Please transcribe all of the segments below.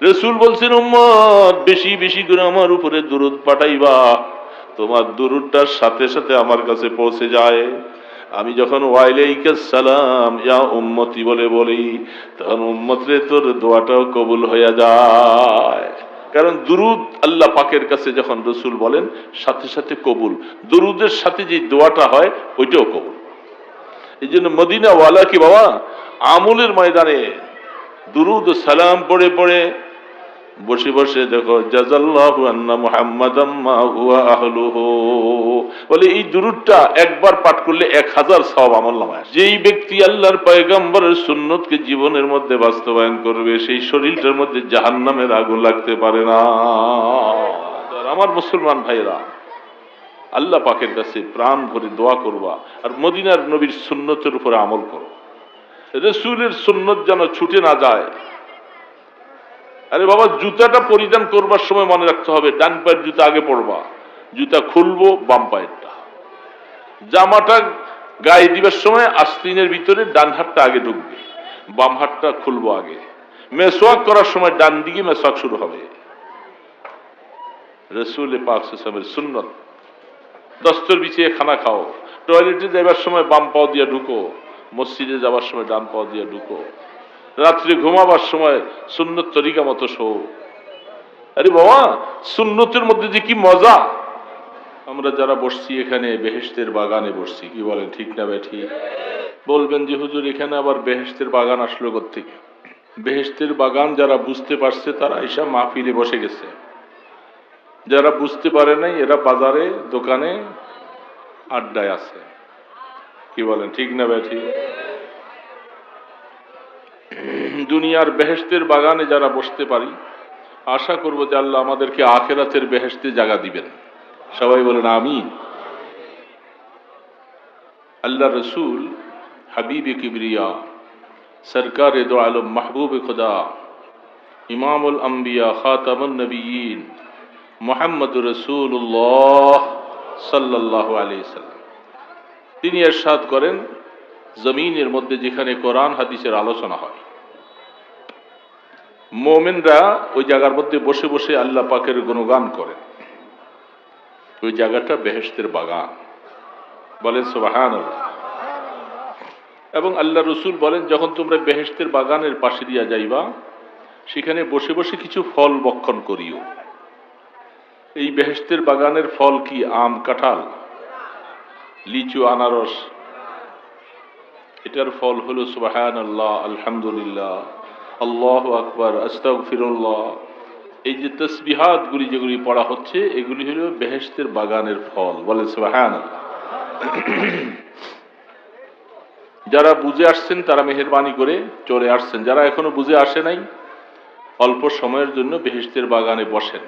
রাসূল বলছেন, উম্মত বেশি বেশি করে আমার উপরে দুরূদ পাঠাইবা, তোমার দুরূদটার সাথে সাথে আমার কাছে পৌঁছে যায়। আমি যখন ওয়ালাইকুম সালাম ইয়া উম্মতি বলে বলি, তখন উম্মতরে তোর দোয়াটাও কবুল হয়ে যায়। কারণ দুরূদ আল্লাহ পাকের কাছে যখন রাসূল বলেন সাথে সাথে কবুল, দুরূদের সাথে যে দোয়াটা হয় ওইটাও কবুল। এই জন্য মদিনা ওয়ালা কি বাবা আমলের ময়দানে দুরূদ ও সালাম পড়ে পড়ে বসে বসে দেখো, জাযাল্লাহু আন্না মুহাম্মাদাম মা হুয়া আহলুহু, বলে এই দুরূদটা একবার পাঠ করলে 1000 সওয়াব আমলনামায়। যেই ব্যক্তি আল্লাহর পয়গম্বরের সুন্নতকে জীবনের মধ্যে বাস্তবায়ন করবে, সেই শরীরটার মধ্যে জাহান্নামের আগুন লাগতে পারে না। আমার মুসলমান ভাইরা, আল্লাহ পাকের কাছে প্রাণ ভরে দোয়া করবা, আর মদিনার নবীর সুন্নতের উপরে আমল করো। রাসূলের সুন্নত যেন ছুটে না যায়। আরে বাবা, জুতাটা পরিধান করবার সময় মনে রাখতে হবে ডান পায়ের জুতা আগে পরবা, জুতা খুলবো বাম পায়েরটা। জামাটা গায়ে দিবার সময় আস্তিনের ভিতরে ডান হাতটা আগে ঢুকবে, বাম হাতটা খুলবো আগে। মেসওয়াক করার সময় ডান দিকে মেসওয়াক শুরু হবে। রাসূল পাক সাল্লাল্লাহু আলাইহি ওয়াসাল্লামের সুন্নত। দস্তর বিছিয়ে খানা খাও, টয়লেটে যাবার সময় বাম পাও দিয়া ঢুকো, মসজিদে যাবার সময় ডান পাও দিয়া ঢুকো, রাত্রে ঘুমাবার সময় সুন্নত তরিকা মতো শো। আরে বাবা, সুন্নতের মধ্যে যে কি মজা! আমরা যারা বসছি এখানে বেহেশতের বাগানে বসছি, কি বলেন ঠিক না বেঠিক? বলবেন যে হুজুর এখানে আবার বেহেশতের বাগান আসলো কোত্থেকে? বেহেশতের বাগান যারা বুঝতে পারছে তারা এসব মাহফিলে বসে গেছে, যারা বুঝতে পারে নাই এরা বাজারে দোকানে আড্ডায় আছে। কি বলেন ঠিক না বেঠিক? দুনিয়ার বেহেশতের বাগানে যারা বসতে পারি, আশা করব যে আল্লাহ আমাদেরকে আখিরাতের বেহেশতে জায়গা দিবেন। সবাই বলেন আমিন। আল্লাহ রসুল হাবিবে কিবরিয়া সরকারে দো আলম মাহবুব খুদা ইমামুল আম্বিয়া খাতামুন নবিয়্যিন মুহাম্মদুর রাসূলুল্লাহ সাল্লাল্লাহু আলাইহি সাল্লাম তিনি ইরশাদ করেন, জমিনের মধ্যে যেখানে কোরআন হাদিসের আলোচনা হয়, মুমিনরা ওই জায়গার মধ্যে বসে বসে আল্লাহ পাকের গুণগান করে, ওই জায়গাটা বেহেশতের বাগান। বলেন সুবহানাল্লাহ। এবং আল্লাহ রসুল বলেন, যখন তোমরা বেহেশতের বাগানের পাশে দিয়া যাইবা, সেখানে বসে বসে কিছু ফল বক্ষণ করিও। এই বেহেশতের বাগানের ফল কি? আম, কাঁঠাল, লিচু, আনারস। এটার ফল হলো সুবহানাল্লাহ, আলহামদুলিল্লাহ, আল্লাহু আকবার, আস্তাগফিরুল্লাহ। এই যে তাসবিহাত গুলি যেগুলি পড়া হচ্ছে, এগুলি হলো বেহেশতের বাগানের ফল। বলেন সুবহানাল্লাহ। যারা বুঝে আসছেন তারা মেহেরবানি করে চলে আসছেন, যারা এখনো বুঝে আসে নাই অল্প সময়ের জন্য বেহেশতের বাগানে বসেন।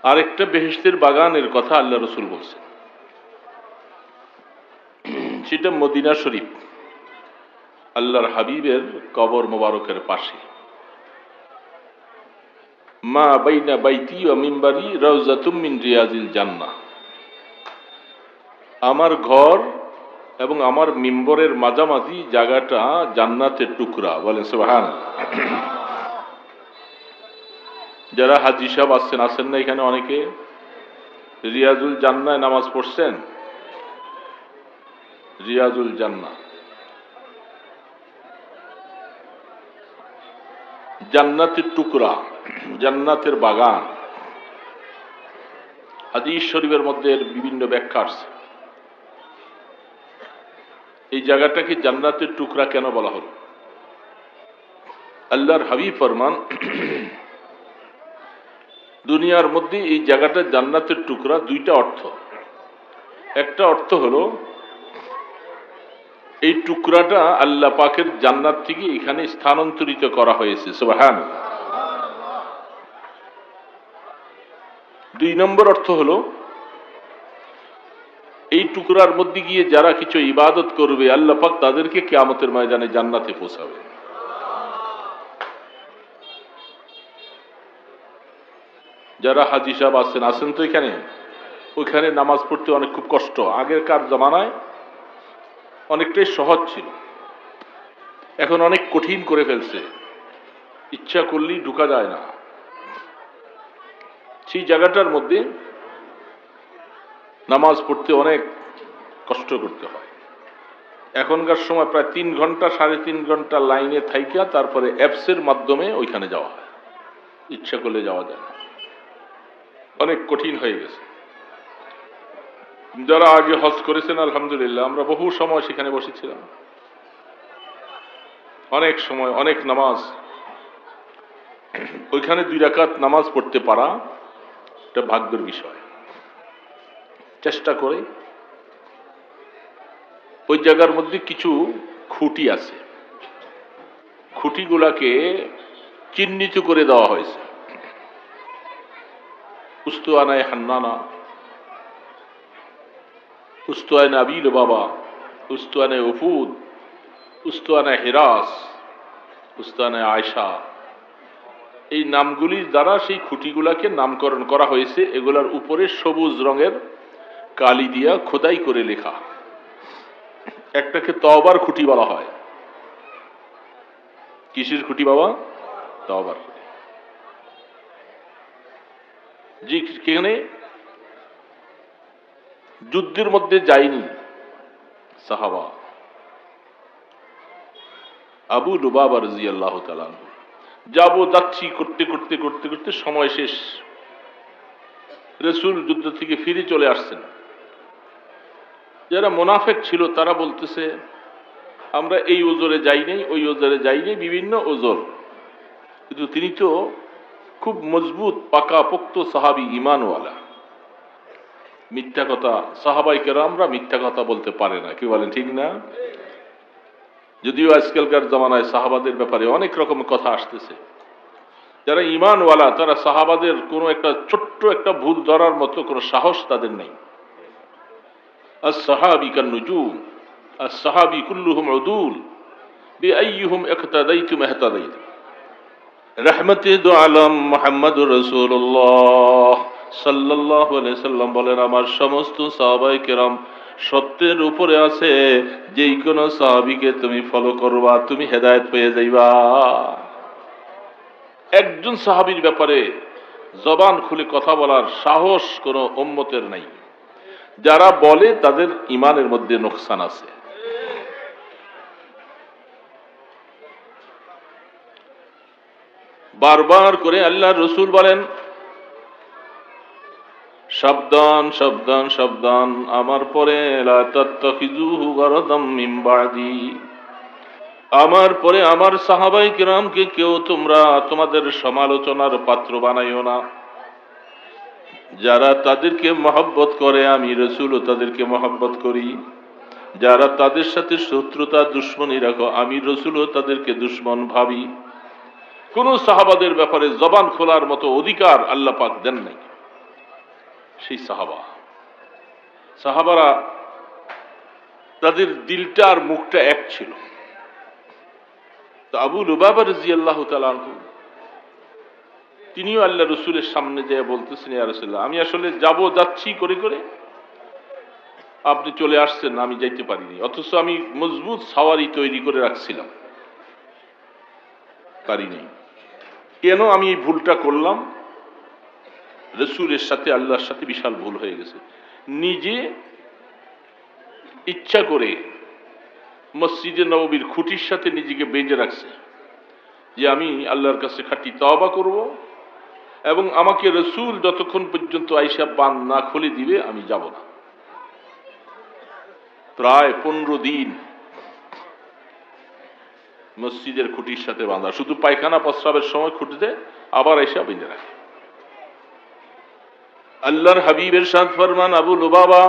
আরেকটা বেহেশতের বাগানের কথা আল্লাহ রসুল বলছেন, সেটা মদিনা শরীফ, আল্লাহর হাবিবের কবর মোবারকের পাশে। মা বাইনা বাইতি ওয়া মিম্বারি রাউযাতুম মিন রিয়াজিল জান্নাহ। আমার ঘর এবং আমার মিম্বরের মাঝামাঝি জায়গাটা জান্নাতের টুকরা। বলেন সুবহানাল্লাহ। যারা হাজী সাহেব আসেন না এখানে অনেকে, রিয়াজুল জান্নায় নামাজ পড়ছেন? রিয়াজুল জান্নাহ, জান্নাতের টুকরা, জান্নাতের বাগান। হাদিস শরীফের মধ্যে এর বিভিন্ন ব্যাখ্যা আছে। এই জায়গাটাকে জান্নাতের টুকরা কেন বলা হলো? আল্লাহর হাবিব ফরমান, দুনিয়ার মধ্যে এই জায়গাটা জান্নাতের টুকরা দুইটা অর্থ। একটা অর্থ হলো এই টুকরাটা আল্লাহ পাকের জান্নাত থেকে এখানে স্থানান্তরিত করা হয়েছে। সুবহানাল্লাহ। দুই নম্বর অর্থ হলো এই টুকরার মধ্যে গিয়ে যারা কিছু ইবাদত করবে, আল্লাহ পাক তাদেরকে কিয়ামতের ময়দানে জান্নাতে পৌঁছাবে। যারা হাজী সাহেব আসেন তো এখানে, ওইখানে নামাজ পড়তে অনেক খুব কষ্ট। আগেরকার জামানায় অনেকটাই সহজ ছিল, এখন অনেক কঠিন করে ফেলছে। ইচ্ছা করলেই ঢুকা যায় না। সেই জায়গাটার মধ্যে নামাজ পড়তে অনেক কষ্ট করতে হয়। এখনকার সময় প্রায় 3 ঘন্টা 3.5 ঘন্টা লাইনে থাইকা তারপরে অ্যাপসের মাধ্যমে ওইখানে যাওয়া হয়। ইচ্ছা করলে যাওয়া যায় না, অনেক কঠিন হয়ে গেছে। যারা আগে হজ করেছেন আলহামদুলিল্লাহ, আমরা বহু সময় সেখানে বসেছিলাম, অনেক সময় অনেক নামাজ। ওইখানে 2 রাকাত নামাজ পড়তে পারা এটা ভাগ্যের বিষয়। চেষ্টা করে ওই জায়গার মধ্যে কিছু খুঁটি আছে, খুঁটিগুলাকে চিহ্নিত করে দেওয়া হয়েছে। উস্তুয়ানায় হান্নানা, উস্তুয়ানে আবিল বাবা, উস্তুয়ানে উফুদ, উস্তুয়ানে হিরাস, উস্তুয়ানে আয়সা, এই নামগুলির দ্বারা সেই খুঁটিগুলাকে নামকরণ করা হয়েছে। এগুলার উপরে সবুজ রঙের কালি দিয়া খোদাই করে লেখা। একটাকে তওবার খুঁটি বলা হয়। কিসের খুঁটি বাবা? তওবার খুঁটি। যেখানে যুদ্ধের মধ্যে যায়নি সাহাবা, আবু লুবাবা রাদিয়াল্লাহু তাআলা যাচ্ছি করতে করতে করতে করতে সময় শেষ। রাসূল যুদ্ধ থেকে ফিরে চলে আসছেন। যারা মুনাফিক ছিল তারা বলতেছে, আমরা এই ওজরে যাই নাই, ওই ওজরে যাই নাই, বিভিন্ন ওজর। কিন্তু তিনি তো খুব মজবুত পাকা পোক্ত সাহাবী, ঈমানওয়ালা। মিথ্যা কথা সাহাবাই কেরামরা মিথ্যা কথা বলতে পারে না, কি বলেন ঠিক না? যদিও আজকালকার জামানায় সাহাবাদের ব্যাপারে অনেক রকম কথা আসতেছে। যারা ঈমানওয়ালা তারা সাহাবাদের কোনো একটা ছোট্ট একটা ভুল ধরার মতো কোনো সাহস তাদের নেই। আস-সাহাবী কান-নুজুম, আস-সাহাবী কুল্লুহুম উদুল, বিআইয়িহুম ইকতাদাইতুম ইহতাদাইতুম। রাহমাতে দু আলম মুহাম্মদুর রাসূলুল্লাহ সাল্লাল্লাহু আলাইহি সাল্লাম বলেন, আমার সমস্ত সাহাবায়ে কেরাম সত্যের উপরে আছে। যেই কোনো সাহাবীকে তুমি ফলো করবা তুমি হেদায়েত পেয়ে যাইবা। একজন সাহাবীর ব্যাপারে জবান খুলে কথা বলার সাহস কোনো উম্মতের নাই। যারা বলে তাদের ঈমানের মধ্যে নোকসান আছে। বারবার করে আল্লাহর রাসূল বলেন, সাবধান সাবধান সাবধান, আমার পরে লা তাত্তাখিযুহু গারাদাম মিন বাদি, আমার পরে আমার সাহাবায়ে কিরামকে কেউ তোমরা তোমাদের সমালোচনার পাত্র বানাইও না। যারা তাদেরকে মহব্বত করে আমি রাসূলও তাদেরকে মহব্বত করি। যারা তাদের সাথে শত্রুতা দুশ্মনী রাখো আমি রাসূলও তাদেরকে দুশ্মন ভাবি। কোন সাহাবাদের ব্যাপারে জবান খোলার মতো অধিকার আল্লাহ পাক দেন নাই। সেই সাহাবারা তাদের দিলটা আর মুখটা এক ছিল। তো আবু লুবাবা রাদিয়াল্লাহু তাআলা আনহু তিনিও আল্লাহ রসুলের সামনে যেয়ে বলতেছেন, ইয়া রাসূলুল্লাহ, আমি আসলে যাচ্ছি করে করে আপনি চলে আসছেন, আমি যাইতে পারিনি, অথচ আমি মজবুত সাওয়ারি তৈরি করে রাখছিলাম, পারিনি। কেন আমি এই ভুলটা করলাম? রসুলের সাথে আল্লাহর সাথে বিশাল ভুল হয়ে গেছে। নিজে ইচ্ছা করে মসজিদে নববীর খুঁটির সাথে নিজেকে বেঁধে রাখছে যে আমি আল্লাহর কাছে খাঁটি তওবা করব এবং আমাকে রসুল যতক্ষণ পর্যন্ত আইসা বান না খুলে দিবে আমি যাব না। প্রায় 15 দিন মসজিদের খুঁটির সাথে বাঁধা, শুধু পায়খানা প্রস্রাবের সময় খুঁটিতে আবার আইসা বেঁধে রাখে। আল্লাহর হাবিবের সাথ ফরমান, আবু লুবাবা,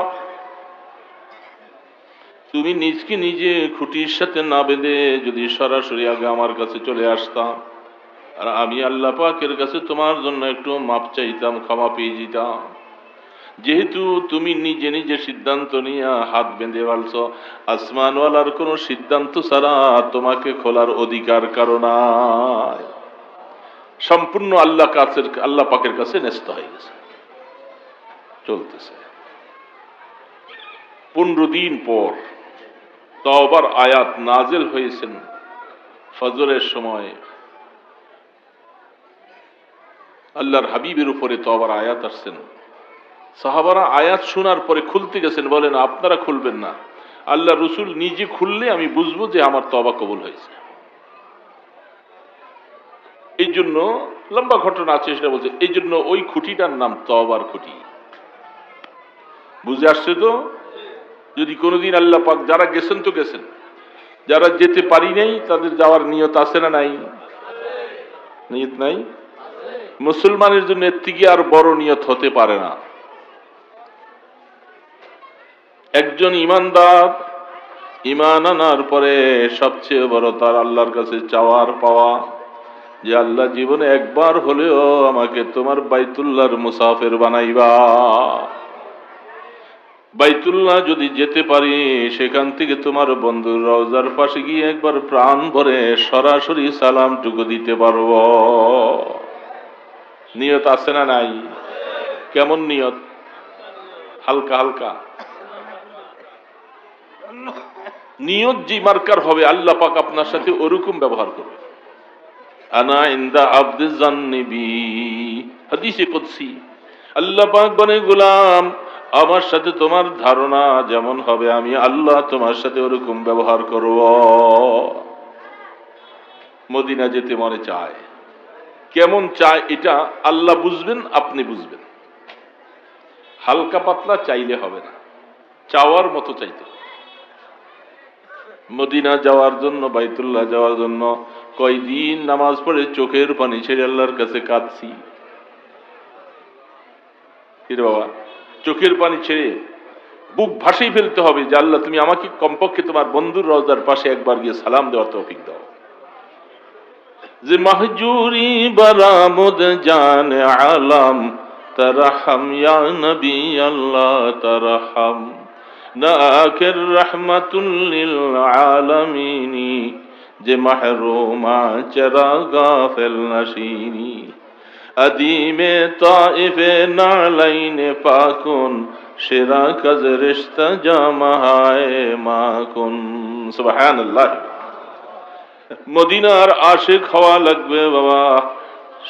তুমি নিজকে নিজে খুঁটির সাথে না বেঁধে যদি সরাসরি আগে আমার কাছে চলে আসতাম আর আমি আল্লাহ পাকের কাছে তোমার জন্য একটু মাপ চাইতাম, ক্ষমা পেয়ে যেতাম। যেহেতু তুমি নিজে নিজে সিদ্ধান্ত নিয়ে হাত বেঁধে বলছ, আসমানওয়ালার কোনো সিদ্ধান্ত ছাড়া তোমাকে খোলার অধিকার কারো নাই। সম্পূর্ণ আল্লাহ পাকের কাছে ন্যস্ত হয়ে গেছে, চলতেছে। 15 দিন পর তওবার আয়াত নাজিল হয়েছেন ফজরের সময়। আল্লাহর হাবিবের উপরে তওবার আয়াত আসছেন। সাহাবারা আয়াত শোনার পরে খুলতে গেছেন, বলেন আপনারা খুলবেন না, আল্লাহ রসুল নিজে খুললে আমি বুঝবো যে আমার তওবা কবুল হয়েছে। এই জন্য লম্বা ঘটনা আছে, সেটা বলছে, এই জন্য ওই খুঁটিটার নাম তওবার খুঁটি। বুঝে আসছে তো? যদি কোনোদিন আল্লাহ পাক, যারা গেছেন তো গেছেন, যারা যেতে পারি নাই তাদের যাওয়ার নিয়ত আছে না নাই? নিয়ত নাই? মুসলমানের জন্য এর থেকে আর বড় নিয়ত হতে পারে না। একজন ইমানদার ইমান আনার পরে সবচেয়ে বড় তার আল্লাহর কাছে চাওয়ার পাওয়া, যে আল্লাহ জীবনে একবার হলেও আমাকে তোমার বাইতুল্লাহর মুসাফির বানাইবা। বাইতুল্লাহ যদি যেতে পারি, সেখান থেকে তোমার বন্ধুর রওজার পাশে গিয়ে একবার প্রাণ ভরে সরাসরি সালামটুকু দিতে পারবো। নিয়ত আছে না নাই? কেমন নিয়ত? হালকা হালকা নিয়ত যে মার্কার হবে, আল্লাহ পাক আপনার সাথে ওরকম ব্যবহার করবে। আনা ইনদা আবদি জান্নি বি, হাদিসে কুদসি। আল্লাহ পাক বলে, গোলাম আমার সাথে তোমার ধারণা যেমন হবে, আমি আল্লাহ তোমার সাথে ওরকম ব্যবহার করব। মদিনা যেতে মনে চায়, কেমন চায় এটা আল্লাহ বুঝবেন, আপনি বুঝবেন। হালকা পাতলা চাইলে হবে না, চাওয়ার মতো চাইতে। মদিনা যাওয়ার জন্য, বাইতুল্লাহ যাওয়ার জন্য কয়দিন নামাজ পড়ে চোখের পানি ছেড়ে আল্লাহর কাছে কাঁদছি। বাবা, চোখের পানি ছেড়ে বুক ভাসিয়ে ফেলতে হবে যে আল্লাহ তুমি আমাকে কমপক্ষে তোমার বন্ধুর রওজার পাশে একবার গিয়ে সালাম দেওয়ার তৌফিক দাও। যে মাহজুরি বারামুদ জান আলম তারহাম ইয়া নবী আল্লাহ তারহাম, না আখির রহমাতুল লিল আলামিনী, যে মাহরুমা চরা গাফিল নশিনী, আদিমে তাইফে নালাইনে পাকুন, সেরা কাজ রিশতা জামায়ে মাকুন। সুবহানাল্লাহ। মদিনার আশিক হওয়া লাগবে বাবা,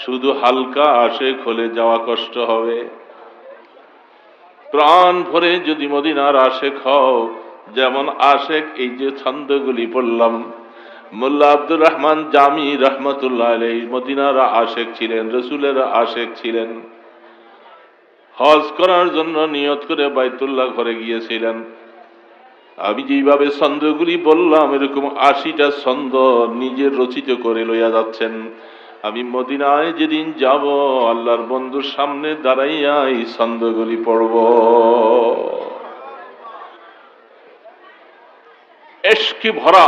শুধু হালকা আশিক হলে যাওয়া কষ্ট হবে। প্রাণ ভরে যদি মদিনার আশিক হও, যেমন আশিক এই যে ছন্দগুলি পড়লাম, মোল্লা আব্দুর রহমান জামি রহমতুল্লাহ আলাইহি মদিনার আশিক ছিলেন, রসুলের আশিক ছিলেন। হজ করার জন্য নিয়ত করে বাইতুল্লাহ ঘরে গিয়েছিলেন। আমি যেভাবে ছন্দগুলি বললাম, এরকম 80টা ছন্দ নিজের রচিত করে লইয়া যাচ্ছেন। আমি মদিনায় যেদিন যাব, আল্লাহর বন্ধুর সামনে দাঁড়াইয়া এই ছন্দগুলি পড়ব। এশকে ভরা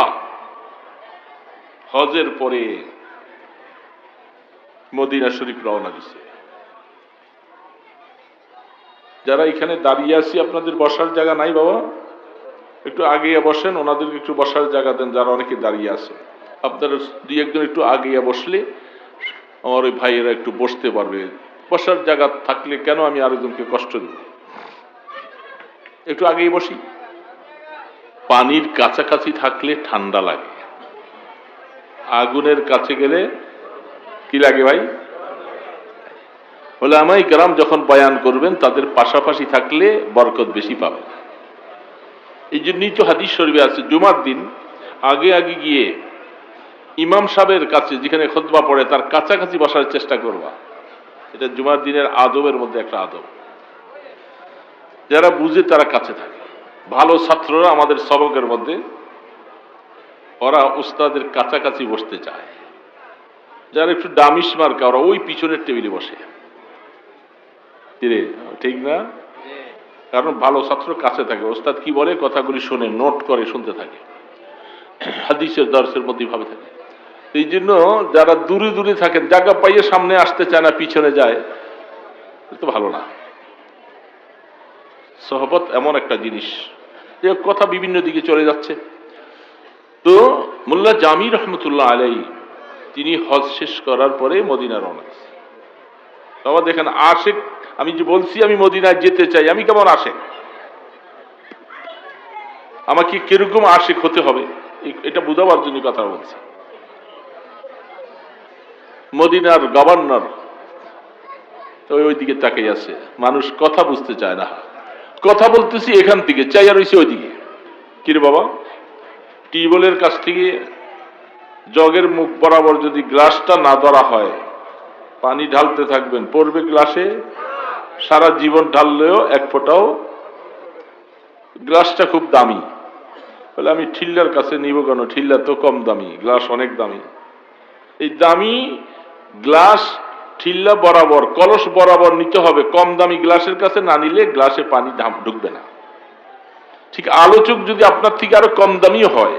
হজের পরে মদিনা শরীফ রওনা দিছে। যারা এখানে দাঁড়িয়ে আছি, আপনাদের বসার জায়গা নাই বাবা, একটু আগিয়ে বসেন, ওনাদেরকে একটু বসার জায়গা দেন। যারা অনেকে দাঁড়িয়ে আছে, আপনারা দুই একজন একটু আগিয়ে বসলে আমার ওই ভাইয়েরা একটু বসতে পারবে। বসার জায়গা থাকলে কেন আমি আরেকজনকে কষ্ট দেব? একটু আগেই বসি। পানির কাছাকাছি থাকলে ঠান্ডা লাগে, আগুনের কাছে গেলে কি লাগে ভাই? উলামায়ে কেরাম যখন বয়ান করবেন, তাদের পাশাপাশি থাকলে বরকত বেশি পাবেন। এই জন্যই তো হাদিস শরীফে আছে, জুমার দিন আগে আগে গিয়ে ইমাম সাহেবের কাছে, যেখানে খুতবা পড়ে, তার কাছাকাছি বসার চেষ্টা করবা। এটা জুমার দিনের আদবের মধ্যে একটা আদব। যারা বুঝে তারা কাছে থাকে। ভালো ছাত্ররা আমাদের সবকের মধ্যে, ওরা উস্তাদের কাছাকাছি বসতে চায়। যারা একটু ডামিস মার্কা, ওরা ওই পিছনের টেবিলে বসে। ঠিক না? কারণ ভালো ছাত্র কাছে থাকে, ওস্তাদ কি বলে কথাগুলি শুনে, নোট করে শুনতে থাকে, হাদিসের দর্শের মধ্যে ভাবে থাকে। এই জন্য যারা দূরে দূরে থাকেন, জায়গা পাইয়ে সামনে আসতে চায় না, পিছনে যায়, তো ভালো না। সহবত এমন একটা জিনিস, যে কথা বিভিন্ন দিকে চলে যাচ্ছে। তো মোল্লা জামি রহমতুল্লাহ আলাইহি তিনি হজ শেষ করার পরে মদিনা রওনা দিয়েছেন। বাবা দেখেন, আশিক, আমি যে বলছি আমি মদিনায় যেতে চাই, আমি কেমন আশিক, আমাকে কিরকম আশিক হতে হবে, এটা বুঝাবার জন্য কথা বলছি। মদিনার গভর্নর তো ওই দিকে তাকিয়ে আছে, মানুষ কথা বুঝতে চায় না। কথা বলতেছি এখান থেকে, চাইয়া রয়েছে ওইদিকে। কিরে বাবা, টিউবওয়েলের কাছ থেকে জগের মুখ বরাবর যদি গ্লাসটা না ধরা হয়, পানি ঢালতে থাকবেন, পড়বে গ্লাসে, সারা জীবন ঢাললেও এক ফোঁটাও। গ্লাসটা খুব দামি, বলে আমি ঠিল্লার কাছে নিব কেন, ঠিল্লা তো কম দামি, গ্লাস অনেক দামি। এই দামি গ্লাস ঠিল্লা বরাবর, কলস বরাবর নিতে হবে, কম দামি গ্লাসের কাছে না নিলে গ্লাসে পানি ঢুকবে না। ঠিক আলোচক যদি আপনার থেকে আরো কম দামিও হয়,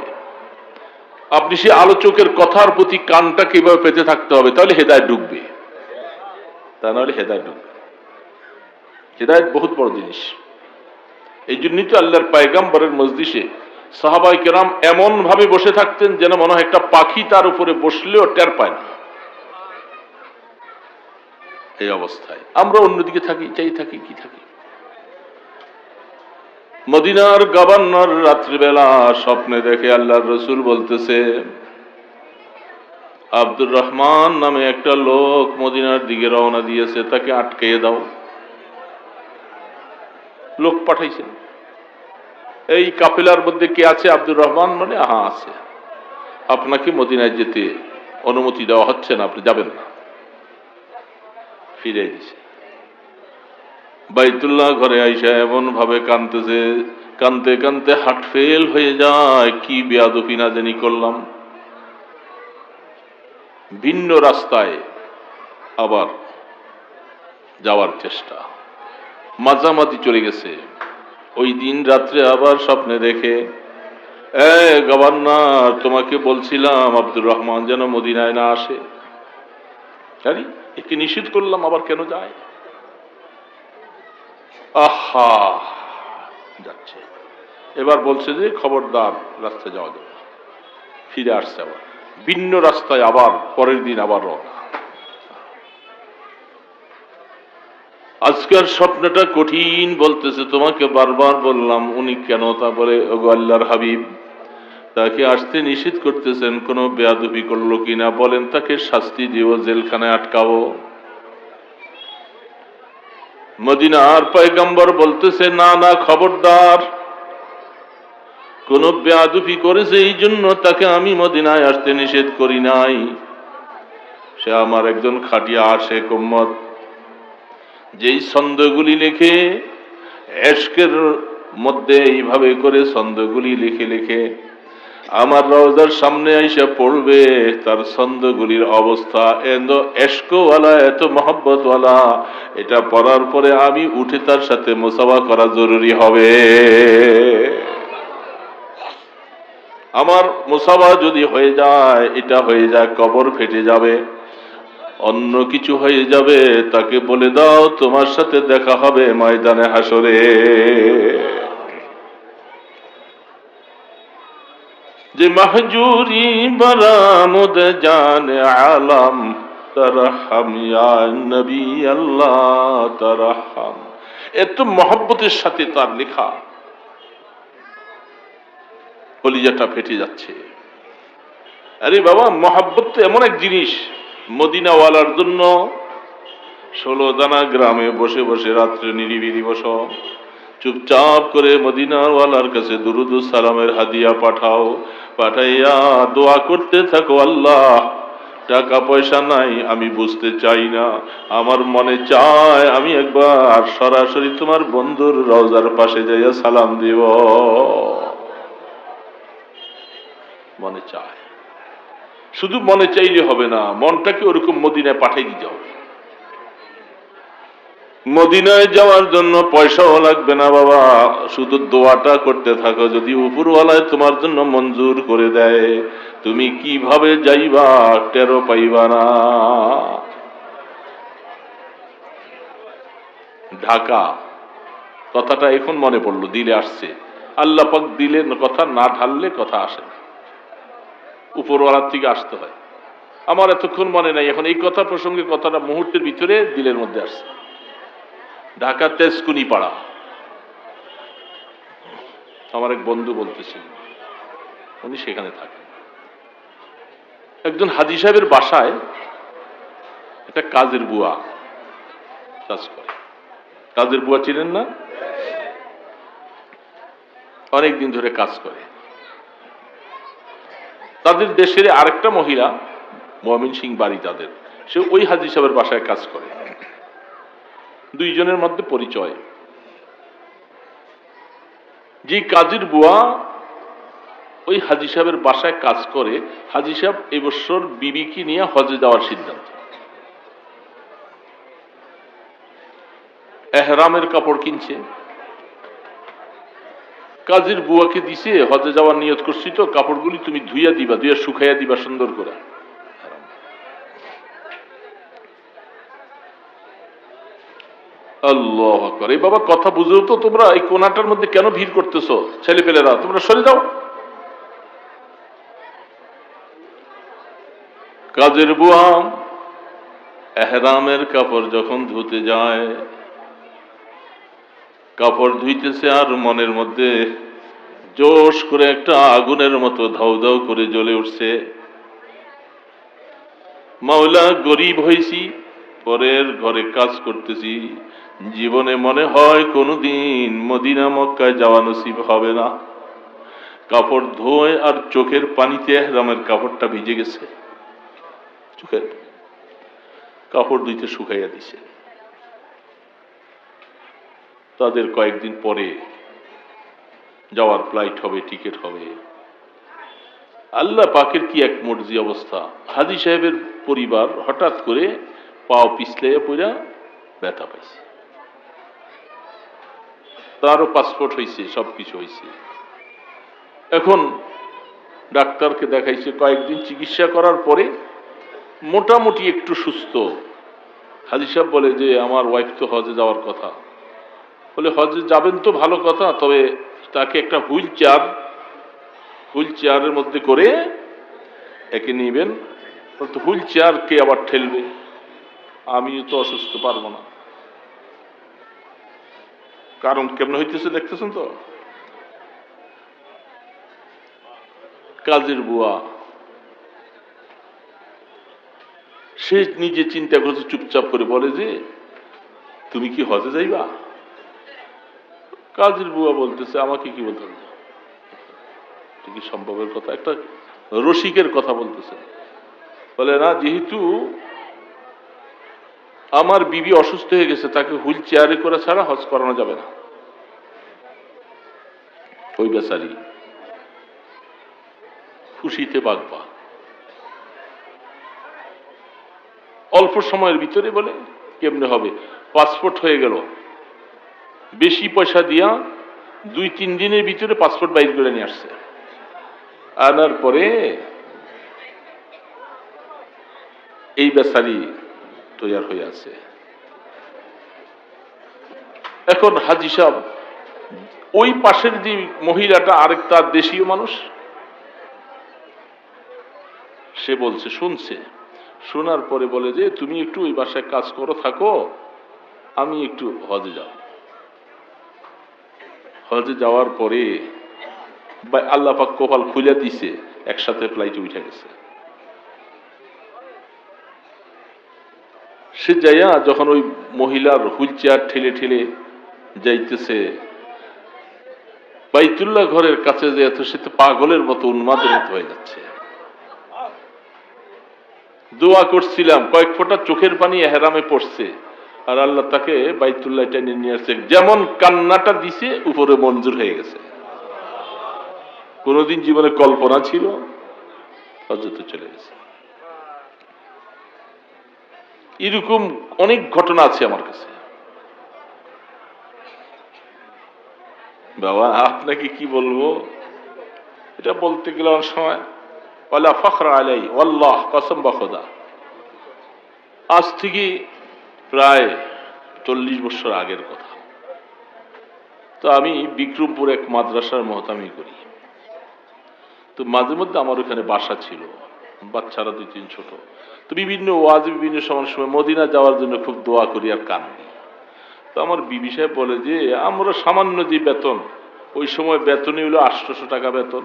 আপনি সেই আলোচকের কথার প্রতি কানটা কিভাবে পেতে থাকতে হবে, তাহলে হেদায়েত ঢুকবে, তা নাহলে হেদায়েত ঢুকবে। হেদায়েত বহুত বড় জিনিস। এই জন্যই তো আল্লাহর পয়গম্বরের মজলিসে সাহাবায়ে কেরাম এমন ভাবে বসে থাকতেন যেন মনে হয় একটা পাখি তার উপরে বসলেও টের পায় না। এই অবস্থায় আমরা অন্যদিকে থাকি, চাই থাকি, কি থাকি। মদিনার গভর্নর রাত্রিবেলা স্বপ্নে দেখে আল্লাহর রাসূল বলতেছে, আব্দুর রহমান নামে একটা লোক মদিনার দিকে রওনা দিয়েছে, তাকে আটকে দাও। লোক পাঠাইছেন, এই কাফেলার মধ্যে কে আছে? আব্দুর রহমান মানে হ্যাঁ আছে, আপনাকে মদিনায় যেতে অনুমতি দেওয়া হচ্ছে না, আপনি যাবেন না। ফিরে দিছে। বাইতুল্লাহ ঘরে আইসা এমন ভাবে কাঁদতেছে, কানতে কানতে হার্ট ফেল হয়ে যায়, কি বেয়াদবি না জানি করলাম। ভিন্ন রাস্তায় আবার যাওয়ার চেষ্টা, মাঝামাঝি চলে গেছে। ওই দিন রাত্রে আবার স্বপ্নে দেখে, গভর্নর তোমাকে বলছিলাম আব্দুর রহমান যেন মদিনায় না আসে, জানি একে নিষেধ করলাম, আবার কেন যায়? আহা, যাচ্ছে। এবার বলছে যে খবরদার রাস্তায় যাওয়া যাবে না। ফিরে আসছে আবার ভিন্ন রাস্তায়, আবার পরের দিন আবার রওনা। আজকের স্বপ্নটা কঠিন, বলতেছে তোমাকে বারবার বললাম। উনি কেন? তা বলে ওগো আল্লাহর হাবিব, তাকে আসতে নিষেধ করতেছেন, কোন বেয়াদবি করলো কিনা বলেন, তাকে শাস্তি দিব, জেলখানায় আটকাবো। মদিনার পয়গম্বর বলতেছে, না না, খবরদার, কোন বেয়াদবি করেছে এই জন্য তাকে আমি মদিনায় আসতে নিষেধ করি নাই। সে আমার একজন খাঁটিয়া আশিক উম্মত, যেই ছন্দগুলি লিখে এশকের মধ্যে এইভাবে করে ছন্দগুলি লিখে লিখে আমার রওজার সামনে আইসা পড়বে, তার ছন্দগুলির অবস্থা এত এশকওয়ালা, এত মহব্বতওয়ালা, এটা পড়ার পরে আমি উঠে তার সাথে মুসাফা করা জরুরি হবে। আমার মুসাফা যদি হয়ে যায়, এটা হয়ে যায় কবর ফেটে যাবে, অন্য কিছু হয়ে যাবে, তাকে বলে দাও তোমার সাথে দেখা হবে ময়দানে হাসরে। যে মাহজুরি বারামুদ জানে আলম, তারহাম ইয়া নবী আল্লাহ তারহাম। এত মহব্বতের সাথে তার লেখা, কলিজাটা ফেটে যাচ্ছে। আরে বাবা, মহব্বত তো এমন এক জিনিস, মদিনাওয়ালার জন্য 16 দানা গ্রামে বসে বসে রাত্রে নিরিবিলি বসো, চুপচাপ করে মদিনাওয়ালার কাছে দুরুদ ও সালামের হাদিয়া পাঠাও, পাঠাইয়া দোয়া করতে থাকো, আল্লাহ টাকা পয়সা নাই আমি বুঝতে চাই না, আমার মনে চায় আমি একবার সরাসরি তোমার বন্ধুর রওজার পাশে যাইয়া সালাম দিব, মনে চায়। শুধু মনে চাইলে হবে না, মনটাকে ওরকম মদিনায় পাঠিয়ে দিতে হবে। মদিনায় যাওয়ার জন্য পয়সাও লাগবে না বাবা, শুধু দোয়াটা করতে থাকো, যদি উপরওয়ালায় তোমার জন্য মঞ্জুর করে দেয়, তুমি কিভাবে যাইবা টেরও পাইবা না। ঢাকা কথাটা এখন মনে পড়লো, দিলে আসছে। আল্লাহ পাক দিলে কথা, না ঢাললে কথা আসে না, উপরওয়ালার থেকে আসতে হয়। আমার এতক্ষণ মনে নাই, এখন এই কথা প্রসঙ্গে কথাটা মুহূর্তের ভিতরে দিলের মধ্যে আসছে। ঢাকা তেজকুনি পাড়া, আমার এক বন্ধু বলতেছিল, উনি সেখানে থাকেন। একজন হাজী সাহেবের বাসায় একটা কাজের বুয়া, কাজ করে। কাজের বুয়া চিনেন না? অনেক দিন ধরে কাজ করে। তাদের দেশের আরেকটা মহিলা, মমিন সিং বাড়ি তাদের, সে ওই হাজী সাহেবের বাসায় কাজ করে। দুইজনের মধ্যে পরিচয়। যে কাজীর বুয়া ওই হাজী সাহেবের বাসায় কাজ করে, হাজী সাহেব এবছর বিবিকে নিয়ে হজে যাওয়ার সিদ্ধান্ত। এহরামের কাপড় কিনছে, কাজীর বুয়াকে দিছে, হজে যাওয়ার নিয়ত করছি তো, কাপড়গুলি তুমি ধুইয়া দিবা, ধুইয়া শুকাইয়া দিবা সুন্দর করে। আল্লাহু আকবার। এই বাবা কথা বুঝেও তো তোমরা এই কোনাটার মধ্যে কেন ভিড় করতেছো? ছেলে পেলেরা তোমরা সরে যাও। কাজের বুয়া এহরামের কাপড় যখন ধুতে যায়, কাপড় ধুইতেছে আর মনের মধ্যে জোশ করে একটা আগুনের মতো ধাউ ধাউ করে জ্বলে উঠছে। মাওলা, গরিব হয়েছি, পরের ঘরে কাজ করতেছি, জীবনে মনে হয় কোনোদিন মদিনা মক্কায় যাওয়া নসিব হবে না। কাপড় ধোয় আর চোখের পানিতে এহরামের কাপড়টা ভিজে গেছে, চোখের কাপড় ধুইতে শুকাইয়া দিছে। তাদের কয়েকদিন পরে যাওয়ার ফ্লাইট হবে, টিকিট হবে। আল্লাহ পাকের কি এক মর্জি অবস্থা! হাজী সাহেবের পরিবার হঠাৎ করে পাও পিছলাইয়া পড়া ব্যথা পাইছে। তারও পাসপোর্ট হয়েছে, সবকিছু হয়েছে। এখন ডাক্তারকে দেখাইছে, কয়েকদিন চিকিৎসা করার পরে মোটামুটি একটু সুস্থ। হাজী সাহেব বলে যে আমার ওয়াইফ তো হজে যাওয়ার কথা। বলে হজে যাবেন তো ভালো কথা, তবে তাকে একটা হুইল চেয়ারের মধ্যে করে একে নিবেন। হুইল চেয়ার কে আবার ঠেলবে? আমি তো অসুস্থ, পারবো না। কারণ কেমন হইতেছে দেখতেছেন তো। কাজের বুয়া সে নিজে চিন্তা করছে, চুপচাপ করে বলে যে তুমি কি হজে যাইবা? কাজের বুয়া বলতেছে আমাকে কি বলতে হবে, কি সম্ভবের কথা, একটা রসিকের কথা বলতেছে। বলে না, যেহেতু আমার বিবি অসুস্থ হয়ে গেছে, তাকে হুইল চেয়ারে করে ছাড়া হজ করানো যাবে না। ওই বেচারি খুশিতে বাগবা। অল্প সময়ের ভিতরে বলে কেমনে হবে, পাসপোর্ট হয়ে গেল। বেশি পয়সা দিয়া 2-3 দিনের ভিতরে পাসপোর্ট বাইর করে নিয়ে আসছে। আনার পরে এই বেচারি তৈয়ার হয়ে আছে। এখন হাজী সাহেব, ওই পাশের যে মহিলাটা আরেকটা দেশীয় মানুষ, সে বলছে, শুনছে, শোনার পরে বলে যে তুমি একটু ওই বাসায় কাজ করো, থাকো, আমি একটু হজে যাব। হজে যাওয়ার পরে আল্লাহ পাক কপাল খুলে দিছে, একসাথে ফ্লাইটে উঠে গেছে। সে যাইয়া যখন ওই মহিলার হুইল চেয়ার ঠেলে ঠেলে যাইতেছে বাইতুল্লাহ ঘরের কাছে, যে এত সে তো পাগলের মতো উন্মাদের মতো হয়ে যাচ্ছে। দোয়া করছিলাম, কয়েক ফোঁটা চোখের পানি এহরামে পড়ছে, আর আল্লাহ তাকে বাইতুল্লাহ টেনে নিয়ে আসছে। যেমন কান্নাটা দিছে, উপরে মঞ্জুর হয়ে গেছে। কোনদিন জীবনে কল্পনা ছিল, হজরতে চলে গেছে। এরকম অনেক ঘটনা আছে আমার কাছে। বাবা আপনাকে কি বলবো, এটা বলতে গেলে অনেক সময় ওয়ালা ফখরা আলাই ওয়াল্লাহ, কসম বা খোদা, আজ থেকে প্রায় 40 বছর আগের কথা। তো আমি বিক্রমপুর এক মাদ্রাসার মহতামি করি। তো মাঝে মধ্যে আমার ওখানে বাসা ছিল, বাচ্চারা 2-3 ছোট। তো বিভিন্ন ওয়াজ, বিভিন্ন সময় মদিনা যাওয়ার জন্য খুব দোয়া করি আর কান্দি। তো আমার বিবি সাহেব বলে যে আমরা সামান্য যে বেতন, ওই সময় বেতনই হলো 800 টাকা বেতন,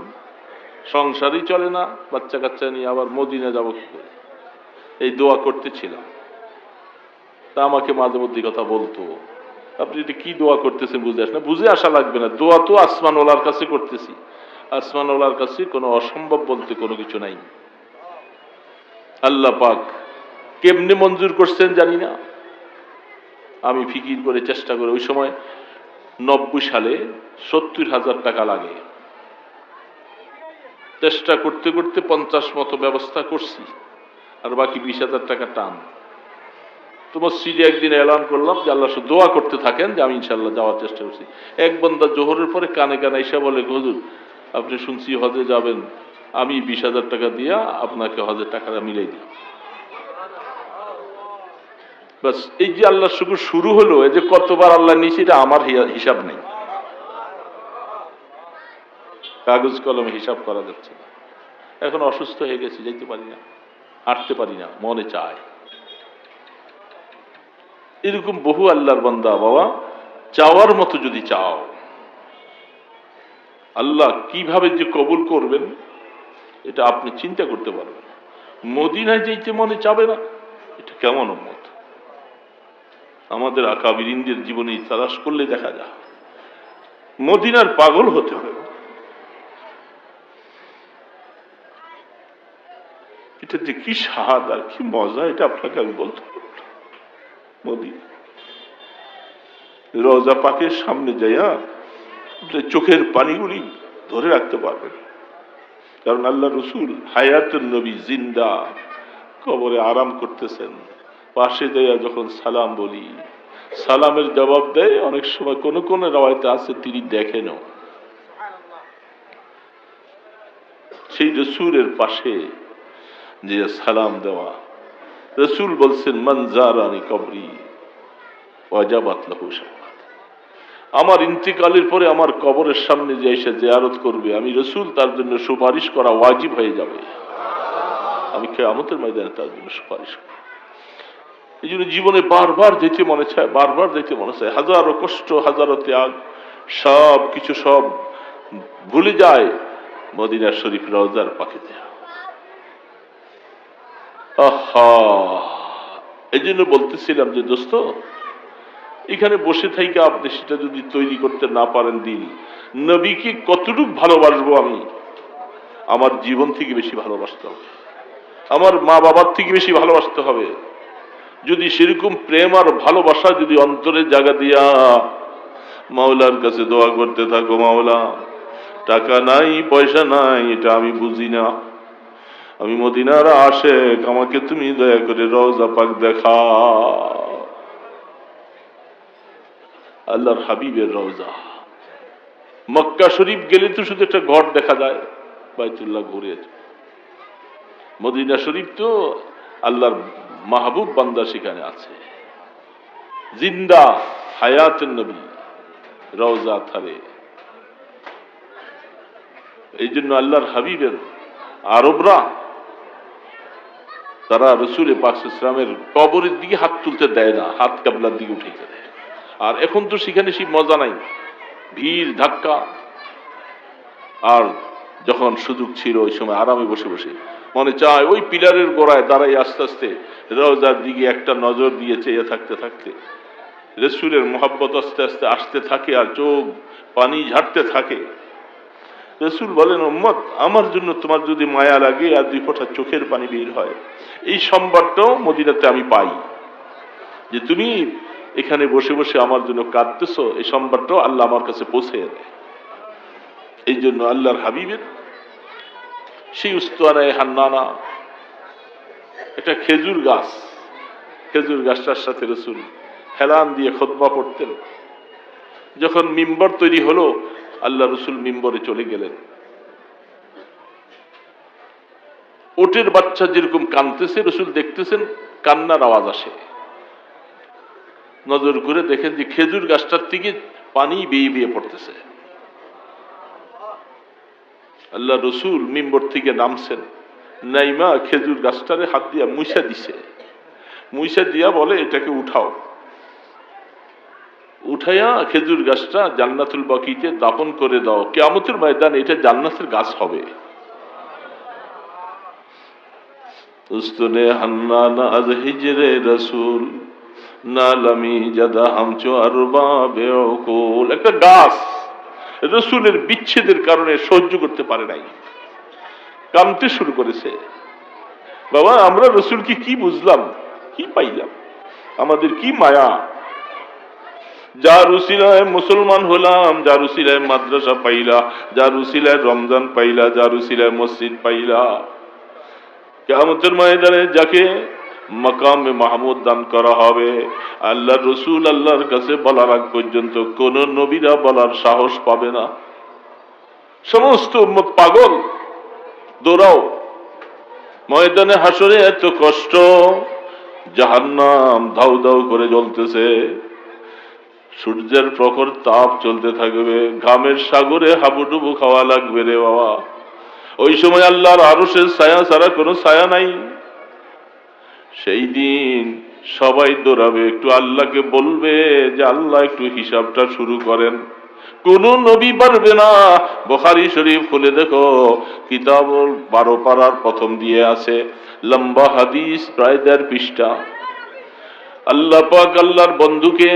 সংসারই চলে না, বাচ্চা কাচ্চা নিয়ে আবার মদিনা যাবো কি করে, এই দোয়া করতেছিলাম। তা আমাকে মাঝে মধ্যে কথা বলতো, আপনি এটা কি দোয়া করতেছেন বুঝে আসে না। বুঝে আসা লাগবে না, দোয়া তো আসমানওয়ালার কাছে করতেছি, আসমানওয়ালার কাছে কোনো অসম্ভব বলতে কোনো কিছু নাই। আল্লাহ পাক কেমনে মঞ্জুর করছেন জানি না, আমি ফিকির করে চেষ্টা করে, ওই সময় 90 সালে 70,000 টাকা লাগে, চেষ্টা করতে করতে 50 মতো ব্যবস্থা করছি, আর বাকি 20,000 টাকা টান। তো মসজিদে একদিন এলান করলাম যে আল্লাহ দোয়া করতে থাকেন, যে আমি ইনশাল্লাহ যাওয়ার চেষ্টা করছি। এক বান্দা জোহরের পরে কানে কানে এসে বলে, হুজুর আপনি শুনছি হজে যাবেন, আমি 20,000 টাকা দিয়া আপনাকে হজের টাকাটা মিলাই দিই। বাস, এই যে আল্লাহ শুকুর শুরু হলো, এই যে কতবার আল্লাহ নিয়েছে এটা আমার হিসাব নেই, কাগজ কলমে হিসাব করা যাচ্ছে না। এখন অসুস্থ হয়ে গেছি, যাইতে পারি না, হাঁটতে পারি না, মনে চায়। এরকম বহু আল্লাহর বান্দা বাবা, চাওয়ার মতো যদি চাও, আল্লাহ কিভাবে যে কবুল করবেন এটা আপনি চিন্তা করতে পারবেন। মদিনায় যেতে মনে চাবে না, এটা কেমন উম্মত। আমাদের আকাবিরিনদের জীবনে তালাশ করলে দেখা যায় মদিনার পাগল হতে হবে। এটা যে কি স্বাদ আর কি মজা, এটা আপনাকে আমি বলতে পারবো। মদিনা রওজা পাকের সামনে যাইয়া চোখের পানিগুলি ধরে রাখতে পারবেন, কারণ আল্লাহ রসুল হায়াতুন নবী জিন্দা কবরে আরাম করতেছেন। পাশে যাইয়া যখন সালাম বলি, সালামের জবাব দেয়, অনেক সময় কোন কোন রাওয়ায়াতে আছে তিনি দেখেনও। সেই রসুলের পাশে যে সালাম দেওয়া, রসুল বলছেন মান জারানি কবরি ওয়াজাবাত লাহু শাফাআত, আমার ইন্তিকালের পরে আমার কবরের সামনে যে এসে জিয়ারত করবে, আমি রসুল তার জন্য সুপারিশ করা ওয়াজিব হয়ে যাবে, আমি কিয়ামতের ময়দানে তার জন্য সুপারিশ করব। এই জন্য জীবনে বারবার যেতে মনে চায়, বারবার যেতে মনে চায়, হাজারো কষ্ট হাজারো ত্যাগ সব কিছু সব ভুলে যায় মদিনা শরীফ রওজার পাকে দেয়া। আহা, এই জন্য বলতেছিলাম যে দোস্ত, এখানে বসে থেকে আপনি সেটা যদি তৈরি করতে না পারেন, দিন নবীকে কতটুকু ভালোবাসবো আমি, আমার জীবন থেকে বেশি ভালোবাসতে হবে, আমার মা বাবার থেকে বেশি ভালোবাসতে হবে। যদি সেরকম প্রেম আর ভালোবাসা যদি অন্তরে জায়গা দিয়া মাওলার কাছে দোয়া করতে থাকো, মাওলা টাকা নাই পয়সা নাই এটা আমি বুঝি না, আমি মদিনার আশেক, আমাকে তুমি দয়া করে রওজা পাক দেখা। আল্লাহর হাবিবের রওজা, মক্কা শরীফ গেলে তো শুধু একটা ঘর দেখা যায়, বাইতুল্লাহ ঘুরে, মদিনা শরীফ তো আল্লাহর মাহবুব বান্দা সেখানে আছে, জিন্দা হায়াতুন নবী রওজা থারে। এই জন্য আল্লাহর হাবিবের আরবরা তারা রসুল পাক ইসলামের কবরের দিকে হাত তুলতে দেয় না, হাত কাবলার দিকে উঠাইতে দেয়। আর এখন তো সেখানে সেই মজা নাই, ভিড় ধাক্কা। আর যখন সুযোগ ছিল ওই সময় আরামে বসে বসে মনে চায় ওই পিলারের গোড়ায় দাঁড়াই আস্তে আস্তে রওজার দিকে একটা নজর দিয়ে চেয়ে থাকতে থাকতে রসুলের মোহাব্বত আস্তে আস্তে আসতে থাকে আর চোখ পানি ঝাড়তে থাকে। রসুল বলেন, উম্মত আমার জন্য তোমার যদি মায়া লাগে আর 2 ফোঁটা চোখের পানি বের হয়, এই সম্বাদটাও মদিনাতে আমি পাই, যে তুমি এখানে বসে বসে আমার জন্য কাঁদতেছো, এই সম্বাদটাও আল্লাহ আমার কাছে পৌঁছে দেয়। এই জন্য আল্লাহর হাবিবের সেই উস্তানায়ে হান্নানা একটা খেজুর গাছ, খেজুর গাছটার সাথে রসুল হেলান দিয়ে খুতবা পড়তেন। যখন মিম্বর তৈরি হলো, আল্লাহ রসুল মিম্বরে চলে গেলেন। ওটের বাচ্চা যেরকম কাঁদতেছে, রসুল দেখতেছেন কান্নার আওয়াজ আসে, নজর করে দেখেন যে খেজুর গাছটার থেকে পানি বেয়ে বেয়ে পড়তেছে। আল্লাহ রসুল মিম্বর থেকে নামছেন, নাইমা খেজুর গাছটারে হাত দিয়া মুইসা দিছে, মুইসা দিয়া বলে এটাকে উঠাও। উঠাইয়া খেজুর গাছটা জান্নাতুল বাকিতে দাফন করে দাও, কিয়ামতের ময়দানে এটা জান্নাতের গাছ হবে। উস্তুনে হান্নানা আজ হিজরে রসুল না লামি জাদা হামচো আরবা বেকুল। একটা গাছ রসুলের বিচ্ছেদের কারণে সহ্য করতে পারে নাই, কাঁদতে শুরু করেছে। বাবা আমরা রসুলকে কি বুঝলাম, কি পাইলাম, আমাদের কি মায়া, যার উসিলায় মুসলমান হলাম, যার উসিলায় মাদ্রাসা পাইলা, যার উসিলায় রমজান পাইলা, যার উসিলায় মসজিদ পাইলা, কিয়ামতের ময়দানে যাকে মাকামে মাহমুদ দান করা হবে, আল্লাহর রসুল আল্লাহর কাছে বলার আগ পর্যন্ত কোন নবীরা বলার সাহস পাবে না। সমস্ত উম্মত পাগল, দৌড়াও। ময়দানে হাসরে এত কষ্ট, জাহান্নাম ধাউ ধাউ করে জ্বলতেছে, সূর্যের প্রখর তাপ চলতে থাকবে, ঘামের সাগরে হাবুডুবু খাওয়া লাগবে রে বাবা। ওই সময় আল্লাহর আরশের ছায়া ছাড়া কোনো ছায়া নাই। সেই দিন সবাই দৌড়াবে, একটু আল্লাহকে বলবে যে আল্লাহ একটু হিসাবটা শুরু করেন। কোন নবী পারবে না। বুখারী শরীফ খুলে দেখো, কিতাবুল 12 পারার প্রথম দিয়ে আছে, লম্বা হাদিস, প্রায় 1.5 পৃষ্ঠা। আল্লাহ পাক আল্লাহর বন্ধুকে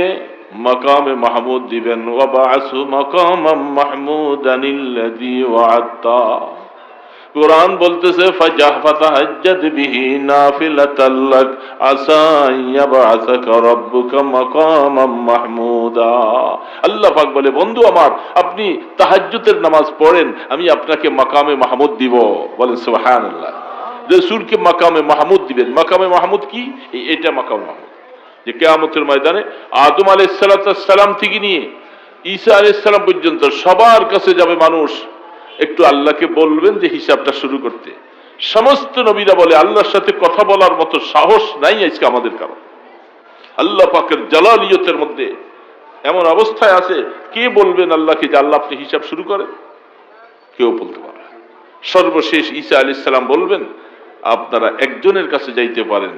মাকামে মাহমুদ দিবেন, ওয়া বা'সু মাকামাম মাহমুদানিল্লাযী ওয়া'আদতা। কুরআন বলতেছে ফাতাহাজ্জাদ বিহি নাফিলাতাল লাক আসা ইয়াবআসাকা রাব্বুকা মাকামাম মাহমুদা। আল্লাহ পাক বলে, বন্ধু আমার, আপনি তাহাজ্জুদের নামাজ পড়েন, আমি আপনাকে মাকামে মাহমুদ দিব। বলেন সুবহানাল্লাহ। রাসূলকে মাকামে মাহমুদ দিবেন। মাকামে মাহমুদ কি? এটা মাকামে মাহমুদ, যে কিয়ামতের ময়দানে আদম আলাইহিস সালাম থেকে নিয়ে ঈসা আলাইহিস সালাম পর্যন্ত সবার কাছে যাবে মানুষ, একটু আল্লাহকে বলবেন যে হিসাবটা শুরু করতে। সমস্ত নবীরা বলে আল্লাহর সাথে কথা বলার মতো সাহস নাই আজকে আমাদের কারণ। আল্লাহ পাকের জালালিয়তের মধ্যে এমন অবস্থায় আছে, কে বলবেন আল্লাহকে যে আল্লাহ আপনি হিসাব শুরু করেন? কেউ বলতে পারে না। সর্বশেষ ঈসা আলাইহিস সালাম বলবেন, আপনারা একজনের কাছে যাইতে পারেন,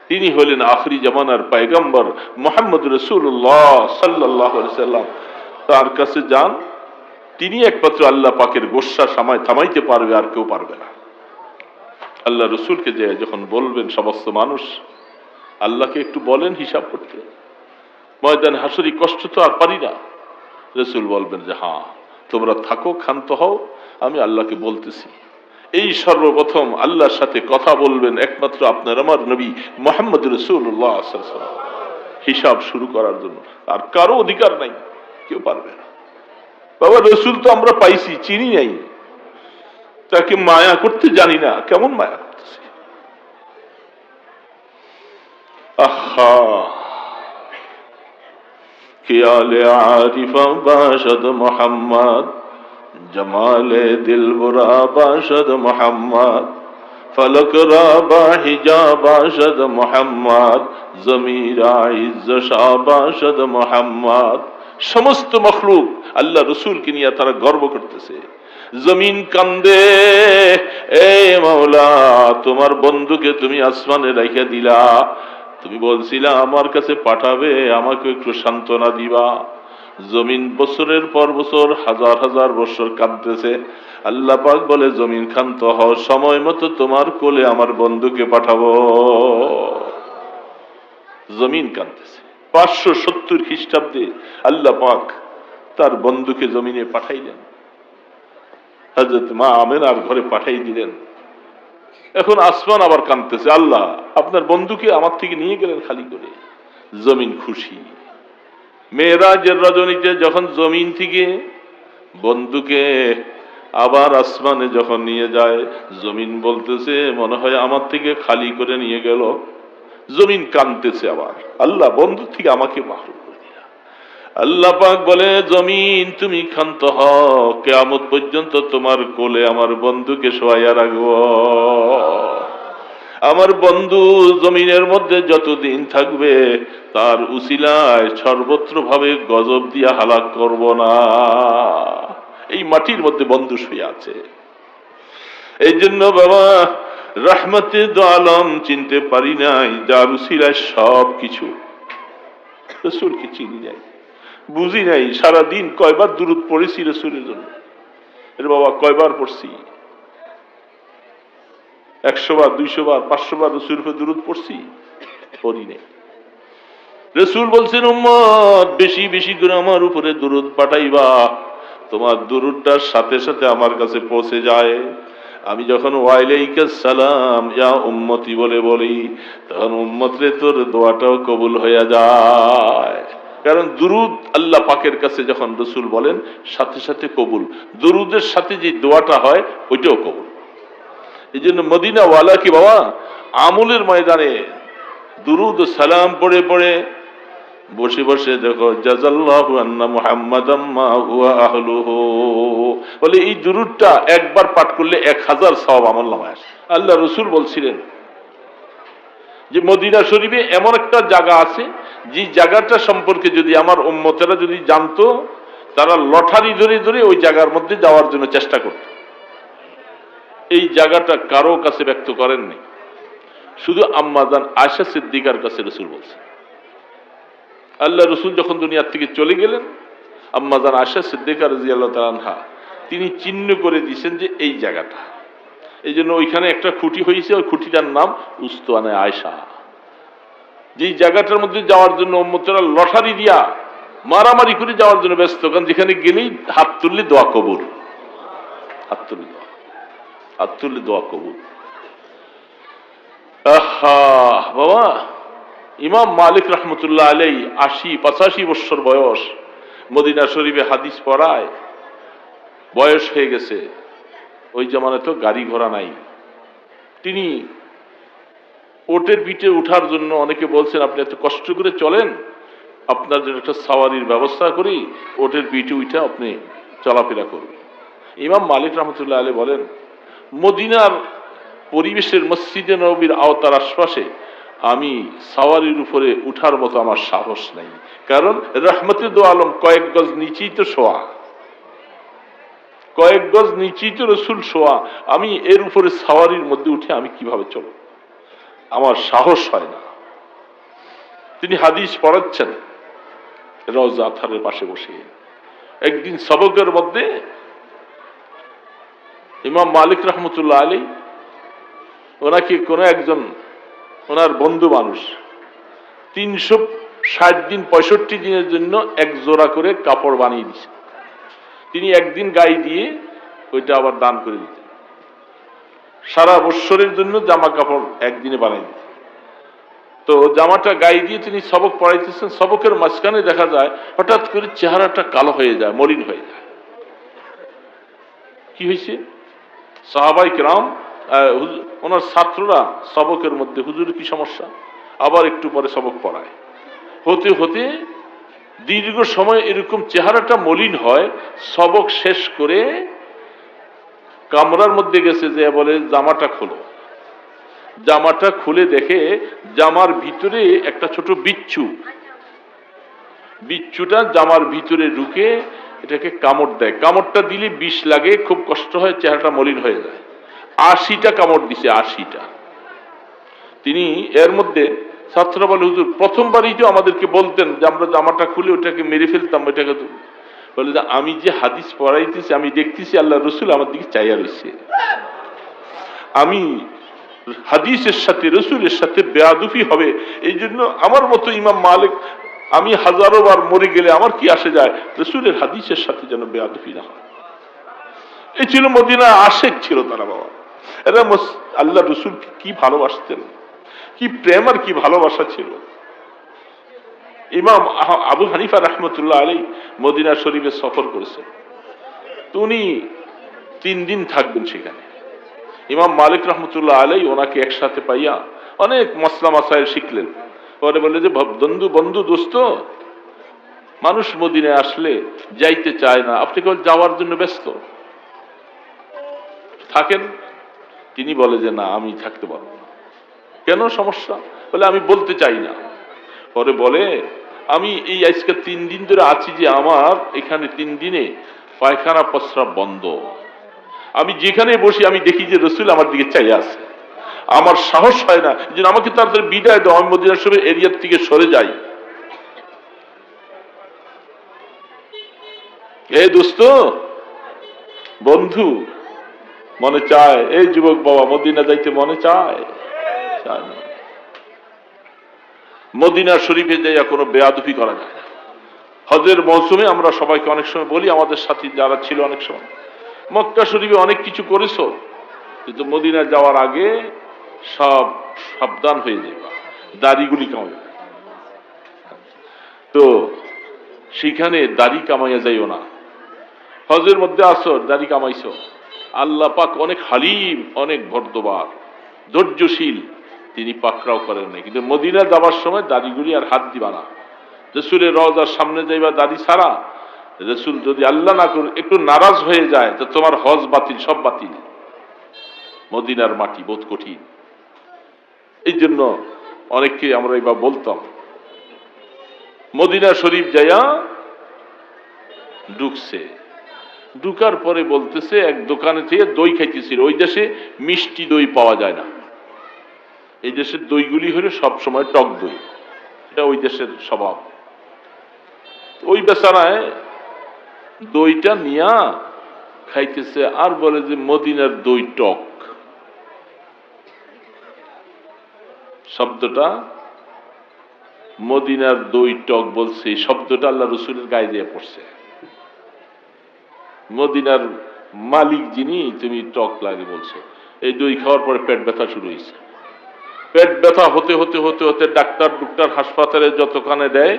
তিনি হলেন আখরি জামানার পয়গম্বর মুহাম্মদ রাসূলুল্লাহ সাল্লাল্লাহু আলাইহি সাল্লাম। তার কাছে যান, তিনি একমাত্র আল্লাহ পাকের গোস্বা থামাইতে পারবে, আর কেউ পারবে না। আল্লাহ রসুলকে যে যখন বলবেন সমস্ত মানুষ, আল্লাহকে একটু বলেন হিসাব করতে, ময়দানে হাসরি কষ্ট তো আর পারি না। রসুল বলবেন যে হ্যাঁ, তোমরা থাকো, ক্ষান্ত হও, আমি আল্লাহকে বলতেছি। এই সর্বপ্রথম আল্লাহর সাথে কথা বলবেন একমাত্র আপনার আমার নবী মুহাম্মদ রাসূলুল্লাহ সাল্লাল্লাহু আলাইহি ওয়াসাল্লাম, হিসাব শুরু করার জন্য। আর কারো অধিকার নাই, কেউ পারবে না। বাবা রসুল তো আমরা পাইছি, চিনি নাই, তাকে মায়া করতে জানি না, কেমন মায়া করতেছি। আহা, খেয়ালে আরিফা বাশদ মোহাম্মদ, জমালে দিলবরা বাশদ মোহাম্মদ, ফলক রা বাহিজা বাশদ মোহাম্মদ, জমিরা ইজ্জশা বাশদ মোহাম্মদ। সমস্ত মখলুক আল্লাহ রসুলকে নিয়ে তারা গর্ব করতেছে। জমিন কান্দে, এ মাওলা, তোমার বন্ধুকে তুমি আসমানে রাখিয়া দিলা, তুমি বলছিলা আমার কাছে পাঠাবে, আমাকে একটু সান্ত্বনা দিবা। জমিন বছরের পর বছর, হাজার হাজার বছর কাঁদতেছে। আল্লাহ পাক বলে, জমিন ক্ষান্ত হও, সময় মতো তোমার কোলে আমার বন্ধুকে পাঠাবো। জমিন কাঁদতেছে। 570 খ্রিস্টাব্দে আল্লাহ পাক তার বন্ধুকে জমিনে পাঠাইলেন, হযরত মা আমেনার ঘরে পাঠাই দিলেন। এখন আসমান আবার কাঁদতেছে, আল্লাহ আপনার বন্ধুকে আমার থেকে নিয়ে গেলেন খালি করে। জমিন খুশি। মেরাজের রজনীতে যখন জমিন থেকে বন্ধুকে আবার আসমানে যখন নিয়ে যায়, জমিন বলতেছে মনে হয় আমার থেকে খালি করে নিয়ে গেল। জমিন কাঁদতেছে আবার, আল্লাহ বন্ধু থেকে আমাকে মাহরুম করে দিলা। আল্লাহ পাক বলে, জমিন তুমি ক্ষান্ত হও, কিয়ামত পর্যন্ত তোমার কোলে আমার বন্ধুকে শোয়াইয়া রাখব। আমার বন্ধু জমিনের মধ্যে যতদিন থাকবে, তার উসিলায় সর্বত্র ভাবে গজব দিয়া হালাক করব না। এই মাটির মধ্যে বন্ধু শুয়ে আছে। এই জন্য বাবা, রহমতে দো আলম চিনতে পারি নাই, যার উসিলায় সব কিছু। রসুলকে চিনি নাই, বুঝি নাই, সারাদিন কয়বার দুরূদ পড়েছি রসুলের জন্য। এর বাবা কয়বার পড়ছি? 100 বার, 200 বার, 500 বার রসুলের উপর দুরূদ পড়ছি? পড়ি নাই। রাসূল বলছেন, উম্মত বেশি বেশি করে আমার উপরে দুরূদ পাঠাইবা, তোমার দুরূদটার সাথে সাথে আমার কাছে পৌঁছে যায়। আমি যখন ওয়াইলাইকাস সালাম ইয়া উম্মতি বলে বলি, তখন উম্মতরে তোর দোয়াটাও কবুল হয়ে যায়। কারণ দুরূদ আল্লাহ পাকের কাছে যখন রাসূল বলেন সাথে সাথে কবুল, দুরূদের সাথে যে দোয়াটা হয় ওইটাও কবুল। এই জন্য মদিনা ওয়ালা কি বাবা আমলের ময়দানে দুরূদ ও সালাম পড়ে পড়ে বসে বসে দেখো, জাযাল্লাহু আন্না মুহাম্মাদাম মা হুয়া আহলুহু, বলে এই দুরূদটা একবার পাঠ করলে 1000 সওয়াব আমলনামায় আসে। আল্লাহ রাসূল বলছিলেন যে মদিনা শরীফে এমন একটা জায়গা আছে, যে জায়গাটা সম্পর্কে যদি আমার উম্মতেরা যদি জানতো, তারা লটারি ধরে ধরে ওই জায়গার মধ্যে যাওয়ার জন্য চেষ্টা করত। এই জায়গাটা কারো কাছে ব্যক্ত করেননি, শুধু আম্মাজান আয়েশা সিদ্দিকার কাছে রাসূল বলছেন। আল্লাহ রসুল যখন দুনিয়ার থেকে চলে গেলেন, আম্মাজান আয়েশা সিদ্দিকা রাদিয়াল্লাহু তাআলা আনহা তিনি চিহ্ন করে দিয়েছেন যে এই জায়গাটা। এই জন্য ওইখানে একটা খুঁটি হয়েছে, ওই খুঁটিটার নাম উস্তানে আয়েশা। যেই জায়গাটার মধ্যে যাওয়ার জন্য উম্মতেরা লটারি দিয়া মারামারি করে যাওয়ার জন্য ব্যস্ত, কারণ যেখানে গেলেই হাত তুললে দোয়া কবুল, হাত তুললে দোয়া কবুল। আহা বাবা, ইমাম মালিক রহমতুল্লাহ আলাই ৮০-৮৫ বছর বয়স, মদিনা শরীফে হাদিস পড়ায়, বয়স হয়ে গেছে। ওই জামানায় তো গাড়ি ঘোড়া নাই। তিনি ওটের পিঠে উঠার জন্য অনেকে বলছেন, আপনি এত কষ্ট করে চলেন, আপনার জন্য একটা সাওয়ারির ব্যবস্থা করি, ওটের পিঠে উঠে আপনি চলাফেরা করবেন। ইমাম মালিক রহমতুল্লাহ আলাই বলেন, মদিনার পরিবেশের মসজিদে নববীর আওতার আশপাশে আমি সাওয়ারির উপরে উঠার মতো আমার সাহস নাই, কারণ রহমতে দো আলম কয়েক গজ নিচেই তো শোয়া, কয়েক গজ নিচেই তো রসুল শোয়া, আমি এর উপরে সাওয়ারির মধ্যে উঠে আমি কিভাবে চলব, আমার সাহস হয় না। তিনি হাদিস পড়াচ্ছেন রওজা আথারের পাশে বসে। একদিন সবকের মধ্যে ইমাম মালিক রহমতুল্লাহ আলী ওনাকে কোন একজন ওনার বন্ধু মানুষ ৩৬০ দিন ৬৫ দিনের জন্য এক জোড়া করে কাপড় বানিয়ে দিয়েছে। তিনি একদিন গায়ে দিয়ে ওইটা আবার দান করে দিতেন। সারা বৎসরের জন্য জামা কাপড় একদিনে বানিয়ে দিতেন। তো জামাটা গায়ে দিয়ে তিনি সবক পড়াইতেছেন, সবকের মাঝখানে দেখা যায় হঠাৎ করে চেহারাটা কালো হয়ে যায়, মলিন হয়ে যায়। কি হয়েছে? সাহাবাই কেরাম ওনার ছাত্ররা সবকের মধ্যে, হুজুর কি সমস্যা, আবার একটু পরে সবক পড়ায়। হতে হতে দীর্ঘ সময় এরকম চেহারাটা মলিন হয়। সবক শেষ করে কামরার মধ্যে গেছে, যে বলে জামাটা খোলো। জামাটা খুলে দেখে জামার ভিতরে একটা ছোট বিচ্ছুটা জামার ভিতরে ঢুকে এটাকে কামড় দেয়। কামড়টা দিলে বিষ লাগে, খুব কষ্ট হয়, চেহারাটা মলিন হয়ে যায়। ৮০টা কামড় দিছে, ৮০টা। তিনি এর মধ্যে ছাত্ররা বলে, হুজুর প্রথমবারই তো আমাদেরকে বলতেন যে আমরা জামাটা খুলে ওটাকে মেরে ফেলতাম, ওইটাকে বলে যে আমি যে হাদিস পড়াইতেছি, আমি দেখতেছি আল্লাহ রসুল আমার দিকে চাইয়া রয়েছে, আমি হাদিসের সাথে রসুলের সাথে বেয়াদুফি হবে, এই জন্য আমার মতো ইমাম মালিক, আমি হাজারো বার মরে গেলে আমার কি আসে যায়, রসুলের হাদিসের সাথে যেন বেয়াদুফি না হয়। এই ছিল মদিনা আশেক ছিল তারা বাবা। এরা আল্লাহ রসুল কি ভালোবাসতেন, কি প্রেম আর কি ভালোবাসা ছিল। ইমাম আবু হানিফা রহমতুল্লাহ আলী মদিনা শরীফে সফর করেছেন, তো উনি 3 দিন থাকবেন সেখানে। ইমাম মালিক রহমতুল্লাহ আলী ওনাকে একসাথে পাইয়া অনেক মসলা মাসাইল শিখলেন। পরে বলে যে বন্ধু দোস্ত, মানুষ মদিনায় আসলে যাইতে চায় না, আপনি কেবল যাওয়ার জন্য ব্যস্ত থাকেন। তিনি বলে যে না, আমি থাকতে পারবো না। কেন, সমস্যা? বলে আমি বলতে চাই না। পরে বলে, আমি এই আজকে 3 দিন ধরে আছি, যে আমার এখানে 3 দিনে পায়খানা প্রস্রাব বন্ধ। আমি যেখানে বসি আমি দেখি যে রসুল আমার দিকে চাই আছে, আমার সাহস হয় না, যে আমাকে তাড়াতাড়ি বিদায় দাও, আমি মদিনা শরীফের এরিয়ার থেকে সরে যাই। এই দোস্ত, বন্ধু, মনে চায়, এই যুবক বাবা, মদিনা যাইতে মনে চায়? মদিনা শরীফে যাইয়া কোনো বেয়াদবি করা যায় না। হজের মৌসুমে আমরা সবাইকে অনেক সময় বলি, আমাদের সাথী যারা ছিল অনেক সময়, মক্কা শরীফে অনেক কিছু করেছো, কিন্তু মদিনা যাওয়ার আগে সব সাবধান হয়ে যাবে, দাড়িগুলি কামাবে। তো সেখানে দাড়ি কামাইয়া যাইও না। হজের মধ্যে আসো, দাড়ি কামাইছো, আল্লাহ পাক অনেক হালিম, অনেক ভদ্রবার, ধৈর্যশীল, তিনি পাকড়াও করেন নাই। কিন্তু মদিনা যাওয়ার সময় দাড়িগুলি আর হাত দিবা না। রসুলের রওজার সামনে যাইবা দাড়ি ছাড়া, রসুল যদি আল্লাহ না করে একটু নারাজ হয়ে যায় তো তোমার হজ বাতিল, সব বাতিল। মদিনার মাটি বহুত কঠিন। এই জন্য অনেককে আমরা এবার বলতাম, মদিনা শরীফ যাইয়া ঢুকছে, ঢুকার পরে বলতেছে এক দোকানে থেকে দই খাইতেছিল। ওই দেশে মিষ্টি দই পাওয়া যায় না, এই দেশের দইগুলি হলো সবসময় টক দই, এটা ওই দেশের স্বভাব। ওই বেচারায় দইটা নিয়া খাইতেছে আর বলে যে মদিনার দই টক। শব্দটা মদিনার দই টক বলছে, এই শব্দটা আল্লাহ রসুলের গায়ে দিয়ে পড়ছে। মদিনার মালিক যিনি, তুমি টক লাগে বলছো। এই দই খাওয়ার পরে পেট ব্যথা শুরু হয়েছে। পেট ব্যথা হতে হতে হতে হতে ডাক্তার হাসপাতালে যতখানে দেয়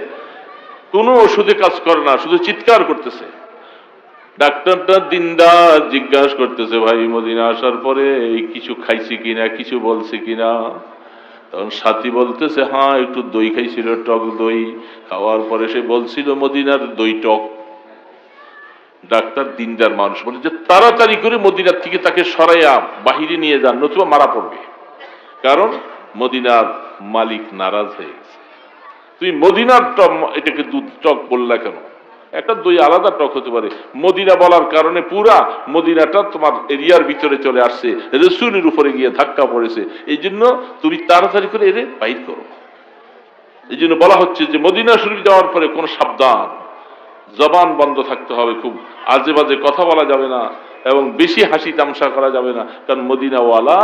কোনো ওষুধে কাজ করে না, শুধু চিৎকার করতেছে। ডাক্তারটা দিনদার জিজ্ঞাসা করতেছে, ভাই মদিনা আসার পরে কিছু খাইছি কিনা, কিছু বলছে কিনা? তখন সাথী বলতেছে, হ্যাঁ একটু দই খাইছিল, টক দই। খাওয়ার পরে সে বলছিল মদিনার দই টক। ডাক্তার দিনদার মানুষ, বলে যে তাড়াতাড়ি করে মদিনার থেকে তাকে সরাইয়া বাহিরে নিয়ে যান, নতুবা মারা পড়বে। কারণ মদিনার মালিক নারাজ হয়ে গেছে। তুমি মদিনার টক, এটাকে দুধ টক বললা কেন? একটা দই আলাদা টক হতে পারে, মদিনা বলার কারণে পুরা মদিনাটা তোমার এরিয়ার ভিতরে চলে আসছে, রসুলের উপরে গিয়ে ধাক্কা পড়েছে। এই জন্য তুমি তাড়াতাড়ি করে এর বাইর করো। এই জন্য বলা হচ্ছে যে মদিনা শরীফ যাওয়ার পরে কোনো সাবধান, জবান বন্ধ থাকতে হবে, খুব আজে বাজে কথা বলা যাবে না, এবং বেশি হাসি তামসা করা যাবে না। কারণ মদিনাওয়ালা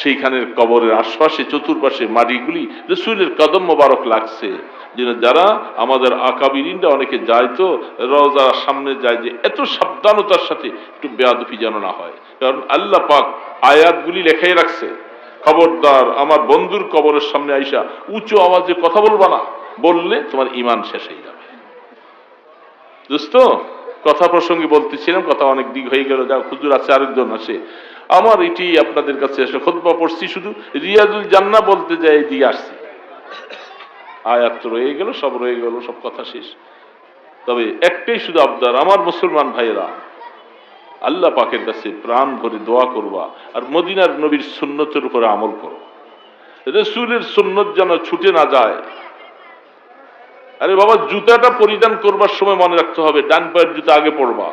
সেইখানের কবরের আশপাশে চতুর্পাশে মাটিগুলি রসুলের কদম মোবারক লাগছে। যেন যারা আমাদের আকাবিরিনরা অনেকে যায় তো রওজার সামনে যায়, যে এত সাবধানতার সাথে একটু বেয়াদবি যেন না হয়। কারণ আল্লাহ পাক আয়াতগুলি লেখাই রাখছে, খবরদার আমার বন্ধুর কবরের সামনে আইসা উঁচু আওয়াজে কথা বলবা না, বললে তোমার ঈমান শেষ হয়ে যাবে। দোস্ত, কথা প্রসঙ্গে বলতেছিলাম, কথা অনেক দিক হয়ে গেল। যা হুজুর আছে আরেকজন আসে, আমার এটি আপনাদের কাছে এসে খুতবা পড়ছি, শুধু রিয়াজুল জান্নাহ বলতে যাই এদিকে আসছি। আয়াত তো রয়ে গেল, সব রয়ে গেল, সব কথা শেষ। তবে একটাই শুধু আবদার, আমার মুসলমান ভাইয়েরা, আল্লাহ পাকের কাছে প্রাণ ভরে দোয়া করবা, আর মদিনার নবীর সুন্নতের উপরে আমল করো। রসুলের সুন্নত যেন ছুটে না যায়। আরে বাবা, জুতাটা পরিধান করবার সময় মনে রাখতে হবে ডান পায়ের জুতা আগে পরবা,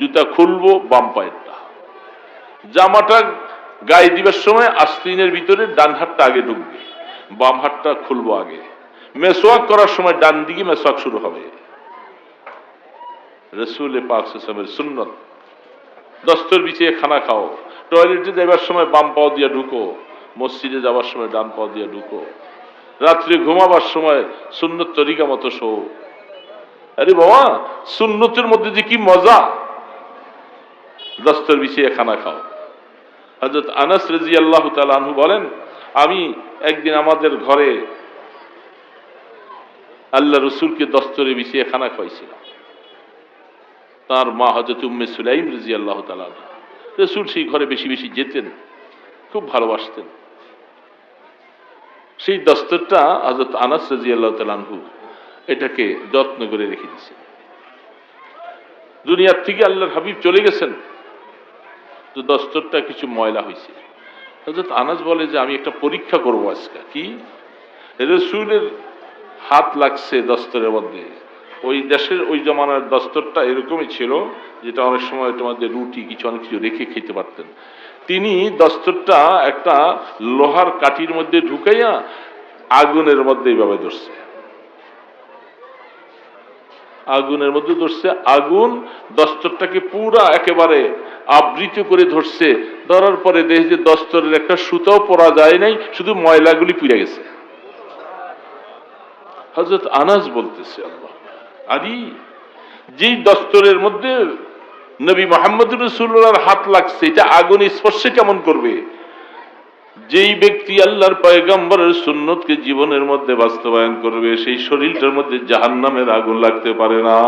জুতা খুলবো বাম পায়েরটা। জামাটা গায়ে দিবার সময় আস্তিনের ভিতরে ডান হাতটা আগে ঢুকবে, বাম হাতটা খুলবো আগে। মেসওয়াক করার সময় ডান দিকে মেসওয়াক শুরু হবে, রসুল পাক সাল্লাল্লাহু আলাইহি সুন্নত। দস্তর বিছিয়ে খানা খাও, টয়লেটে যাবার সময় বাম পাও দিয়ে ঢুকো, মসজিদে যাবার সময় ডান পাও দিয়ে ঢুকো, রাত্রে ঘুমাবার সময় সুন্নত তরিকা মতো শো। আরে বাবা, সুন্নতের মধ্যে যে কি মজা! দস্তর বিছিয়ে খানা খাও। হযরত আনাস রাদিয়াল্লাহু তাআলা আনহু বলেন, আমি একদিন আমাদের ঘরে আল্লাহ রসুলকে দস্তরে বিছিয়ে খানা খাওয়াইছিলাম। তার মা হযরত উম্মে সুলাইম রাদিয়াল্লাহু তাআলা, রসুল সেই ঘরে বেশি বেশি যেতেন, খুব ভালোবাসতেন। সেই দস্তরটা হযরত আনাস রাদিয়াল্লাহু তাআলা আনহু এটাকে যত্ন করে রেখে দিয়েছেন। দুনিয়ার থেকে আল্লাহর হাবিব চলে গেছেন, তো দস্তরটা কিছু ময়লা হয়েছে। হযরত আনাস বলে যে আমি একটা পরীক্ষা করবো আজকে। কি? রসুলের হাত লাগছে দস্তরের মধ্যে। ওই দেশের ওই জমানার দস্তরটা এরকমই ছিল, যেটা অনেক সময় তোমাদের রুটি কিছু অনেক কিছু রেখে খেতে পারতেন। তিনি দস্তরটা একটা লোহার কাঠির মধ্যে ঢুকাইয়া আগুনের মধ্যে এইভাবে ধরছে, আগুনের মধ্যে ধরছে। আগুন দস্তরটাকে পুরা একেবারে আবৃত করে ধরছে। ধরার পরে দেখে যে দস্তরের একটা সুতাও পরা যায় নাই, শুধু ময়লাগুলি পুড়ে গেছে। হযরত আনাস বলতেছে, আল্লাহ আদি যেই দস্তরের মধ্যে নবী মুহাম্মদ রাসূলুল্লাহর হাত লাগছে, এটা আগুন স্পর্শে কেমন করবে? যেই ব্যক্তি আল্লাহর পয়গম্বরের সুন্নতকে জীবনের মধ্যে বাস্তবায়ন করবে, সেই শরীরটার মধ্যে জাহান্নামের আগুন লাগতে পারে না।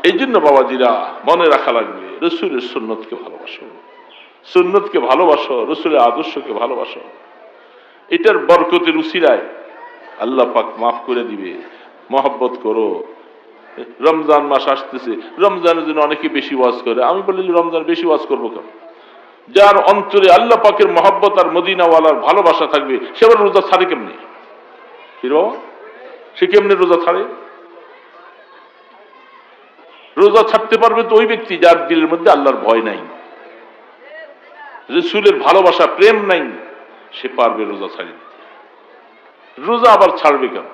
এই জন্য বাবাজিরা মনে রাখা লাগবে, রসুলের সুন্নতকে ভালোবাসো, সুন্নতকে ভালোবাসো, রসুলের আদর্শকে ভালোবাসো। এটার বরকতের উসিলায় আল্লাহ পাক মাফ করে দিবে। মহব্বত করো। রমজান মাস আসতেছে, রমজানের জন্য অনেকে বেশি ওয়াজ করে। আমি বলি রমজান বেশি ওয়াজ করবো কেন? যার অন্তরে আল্লাহ পাকের মহব্বত আর মদিনাওয়ালার ভালোবাসা থাকবে, সে আবার রোজা ছাড়ে কেমনি? সে কেমনি রোজা ছাড়ে? রোজা ছাড়তে পারবে তো ওই ব্যক্তি যার দিলের মধ্যে আল্লাহর ভয় নাই, রাসূলের ভালোবাসা প্রেম নাই, সে পারবে রোজা ছাড়িয়ে দিতে। রোজা আবার ছাড়বে কেন?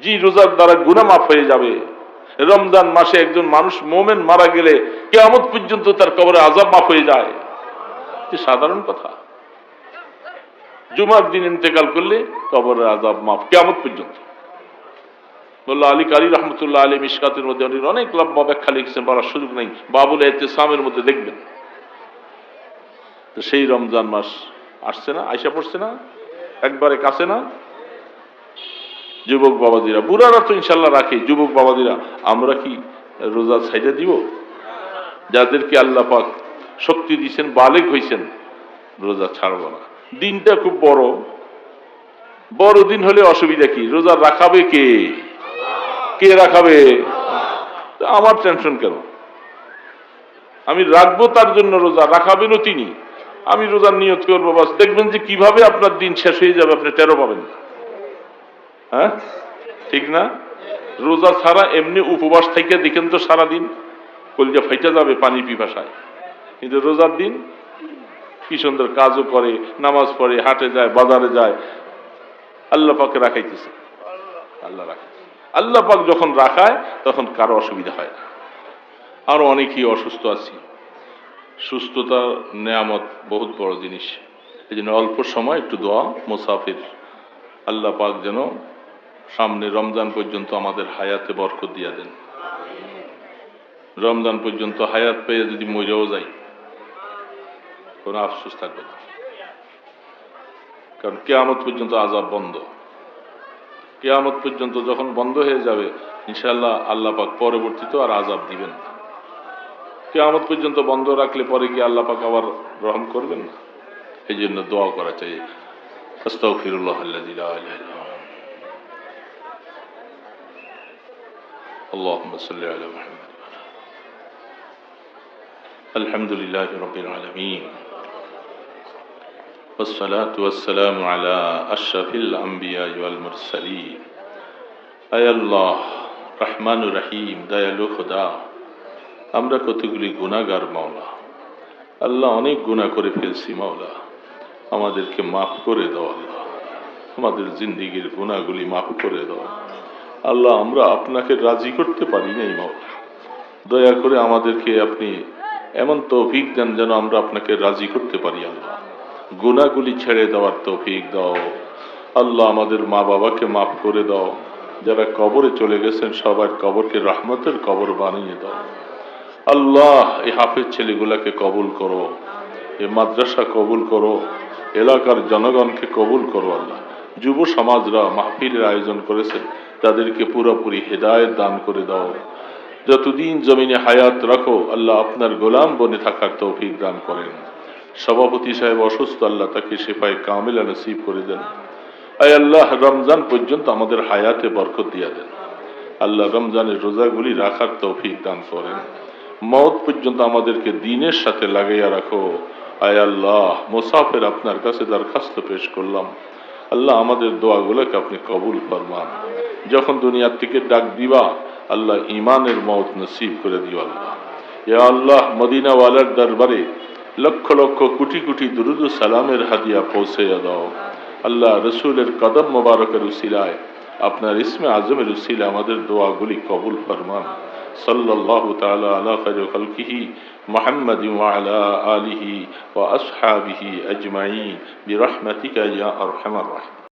জি, রোজার দ্বারা গুনাহ মাফ হয়ে যাবে। রমজান মাসে একজন মানুষ মোমেন মারা গেলে কিয়ামত পর্যন্ত তার কবরে আযাব মাফ হয়ে যায়। এটা সাধারণ কথা। জুমার দিন ইন্তেকাল করলে কবরের আযাব মাফ কিয়ামত পর্যন্ত। মোল্লা আলী কারি রহমতুল্লাহ আলী মিশকাতের মধ্যে অনেক লম্বা ব্যাখ্যা লিখেছেন, বলার সুযোগ নেই, বাবুল ইতিসামের মধ্যে দেখবেন। তো সেই রমজান মাস আসছে না, আইসা পড়ছে না, একবারে কাছে না। যুবক বাবাদিরা, বুড়ারা তো ইনশাল্লাহ রাখে, যুবক বাবাদিরা আমরা কি রোজা ছাইড়া দিব? যাদেরকে আল্লাহ পাক শক্তি দিয়েছেন, বালেগ হয়েছেন, রোজা ছাড়ব না। দিনটা খুব বড়, বড় দিন হলে অসুবিধা কি? রোজা রাখাবে কে? কে রাখাবে? আমার টেনশন কেন? আমি রাখবো তার জন্য, রোজা রাখাবেনও তিনি। আমি রোজার নিয়ত করবো, বাস দেখবেন যে কিভাবে আপনার দিন শেষ হয়ে যাবে, আপনি টেরও পাবেন। হ্যাঁ, ঠিক না? রোজা ছাড়া এমনি উপবাস থেকে দেখেন তো সারাদিন কলিজা ফাইটা যাবে পানি পিপাসায়। কিন্তু রোজার দিন কি সুন্দর কাজও করে, নামাজ পড়ে, হাটে যায়, বাজারে যায়। আল্লাহ পাকে রাখাইতেছে, আল্লাহ রাখাইতেছে। আল্লাহ পাক যখন রাখায় তখন কারো অসুবিধা হয় না। আরো অনেকেই অসুস্থ আছি, সুস্থতার নেয়ামত বহুত বড় জিনিস। এই জন্য অল্প সময় একটু দোয়া, মুসাফির আল্লাহ পাক যেন সামনে রমজান পর্যন্ত আমাদের হায়াতে বরকত দিয়া দেন। রমজান পর্যন্ত হায়াত পেয়ে যদি মরেও যাই, কোনো আফসোস থাকবে না, কারণ কিয়ামত পর্যন্ত আযাব বন্ধ। কিয়ামত পর্যন্ত যখন বন্ধ হয়ে যাবে, ইনশাআল্লাহ আল্লাহ পাক পরবর্তীতে আর আযাব দিবেন না। কিয়ামত পর্যন্ত বন্ধ রাখলে পরে কি আল্লাহ পাক আবার রহম করবেন না? এই জন্য দোয়া করা চাই, আস্তাগফিরুল্লাহ আল্লাযী লা ইলাহা ইল্লা হুয়া, আল্লাহুম্মা সাল্লি আলা মুহাম্মাদ। আলহামদুলিল্লাহি রাব্বিল আলামিন, ওয়াসসালাতু ওয়াসসালামু আলা আশরাফিল আমবিয়া ওয়াল মুরসালিন। আয় আল্লাহ রহমানুর রহিম, দয়ালু খোদা, আমরা কতগুলি গুনাহগার মাওলা। আল্লাহ অনেক গুনাহ করে ফেলছি মাওলা, আমাদেরকে মাফ করে দাও আল্লাহ, আমাদের জিন্দেগির গুনাহগুলি মাফ করে দাও আল্লাহ। আমরা আপনাকে রাজি করতে পারি নাই মাওলা, দয়া করে আমাদেরকে আপনি এমন তৌফিক দেন যেন আমরা আপনাকে রাজি করতে পারি আল্লাহ। গুনাহগুলি ছেড়ে দেওয়ার তৌফিক দাও আল্লাহ। আমাদের মা বাবাকে মাফ করে দাও, যারা কবরে চলে গেছেন সবার কবরকে রহমতের কবর বানিয়ে দাও আল্লাহ। এই হাফেজ ছেলেগুলাকে কবুল করো, এই মাদ্রাসা কবুল করো, এলাকার জনগণকে কবুল করো আল্লাহ। যুব সমাজরা মাহফিলের আয়োজন করেছেন, তাদেরকে পুরোপুরি হেদায়েত দান করে দাও। যতদিন জমিনে হায়াত রাখো আল্লাহ, আপনার গোলাম বনে থাকার তৌফিক দান করেন। সভাপতি সাহেব অসুস্থ, আল্লাহ তাকে শিফায়ে কামিলা নসিব করে দেন। আয় আল্লাহ, রমজান পর্যন্ত আমাদের হায়াতে বরকত দিয়া দেন আল্লাহ। রমজানের রোজাগুলি রাখার তৌফিক দান করেন। মওত পর্যন্ত আমাদেরকে দ্বীনের সাথে লাগাইয়া রাখো। আয় আল্লাহ, মুসাফির আপনার কাছে দরখাস্ত পেশ করলাম আল্লাহ, আমাদের দোয়াগুলোকে আপনি কবুল ফরমান। যখন দুনিয়ার থেকে ডাক দিবা আল্লাহ, ঈমানের মওত নসিব করে দিও আল্লাহ। ইয়া আল্লাহ, মদিনাওয়ালার দরবারে লক্ষ লক্ষ কোটি কোটি দুরুদ ও সালামের হাদিয়া পৌঁছাইয়া দাও আল্লাহ। রসুলের কদম মোবারকের উসিলায়, আপনার ইসমে আজমের উসিলায় আমাদের দোয়াগুলি কবুল ফরমান। সাল্লাল্লাহু তাআলা আলা খায়রি খালকিহি মুহাম্মাদিন ওয়া আলা আলিহি ওয়া আসহাবিহি আজমাইন বিরহমাতিকা ইয়া আরহামার রাহিমিন।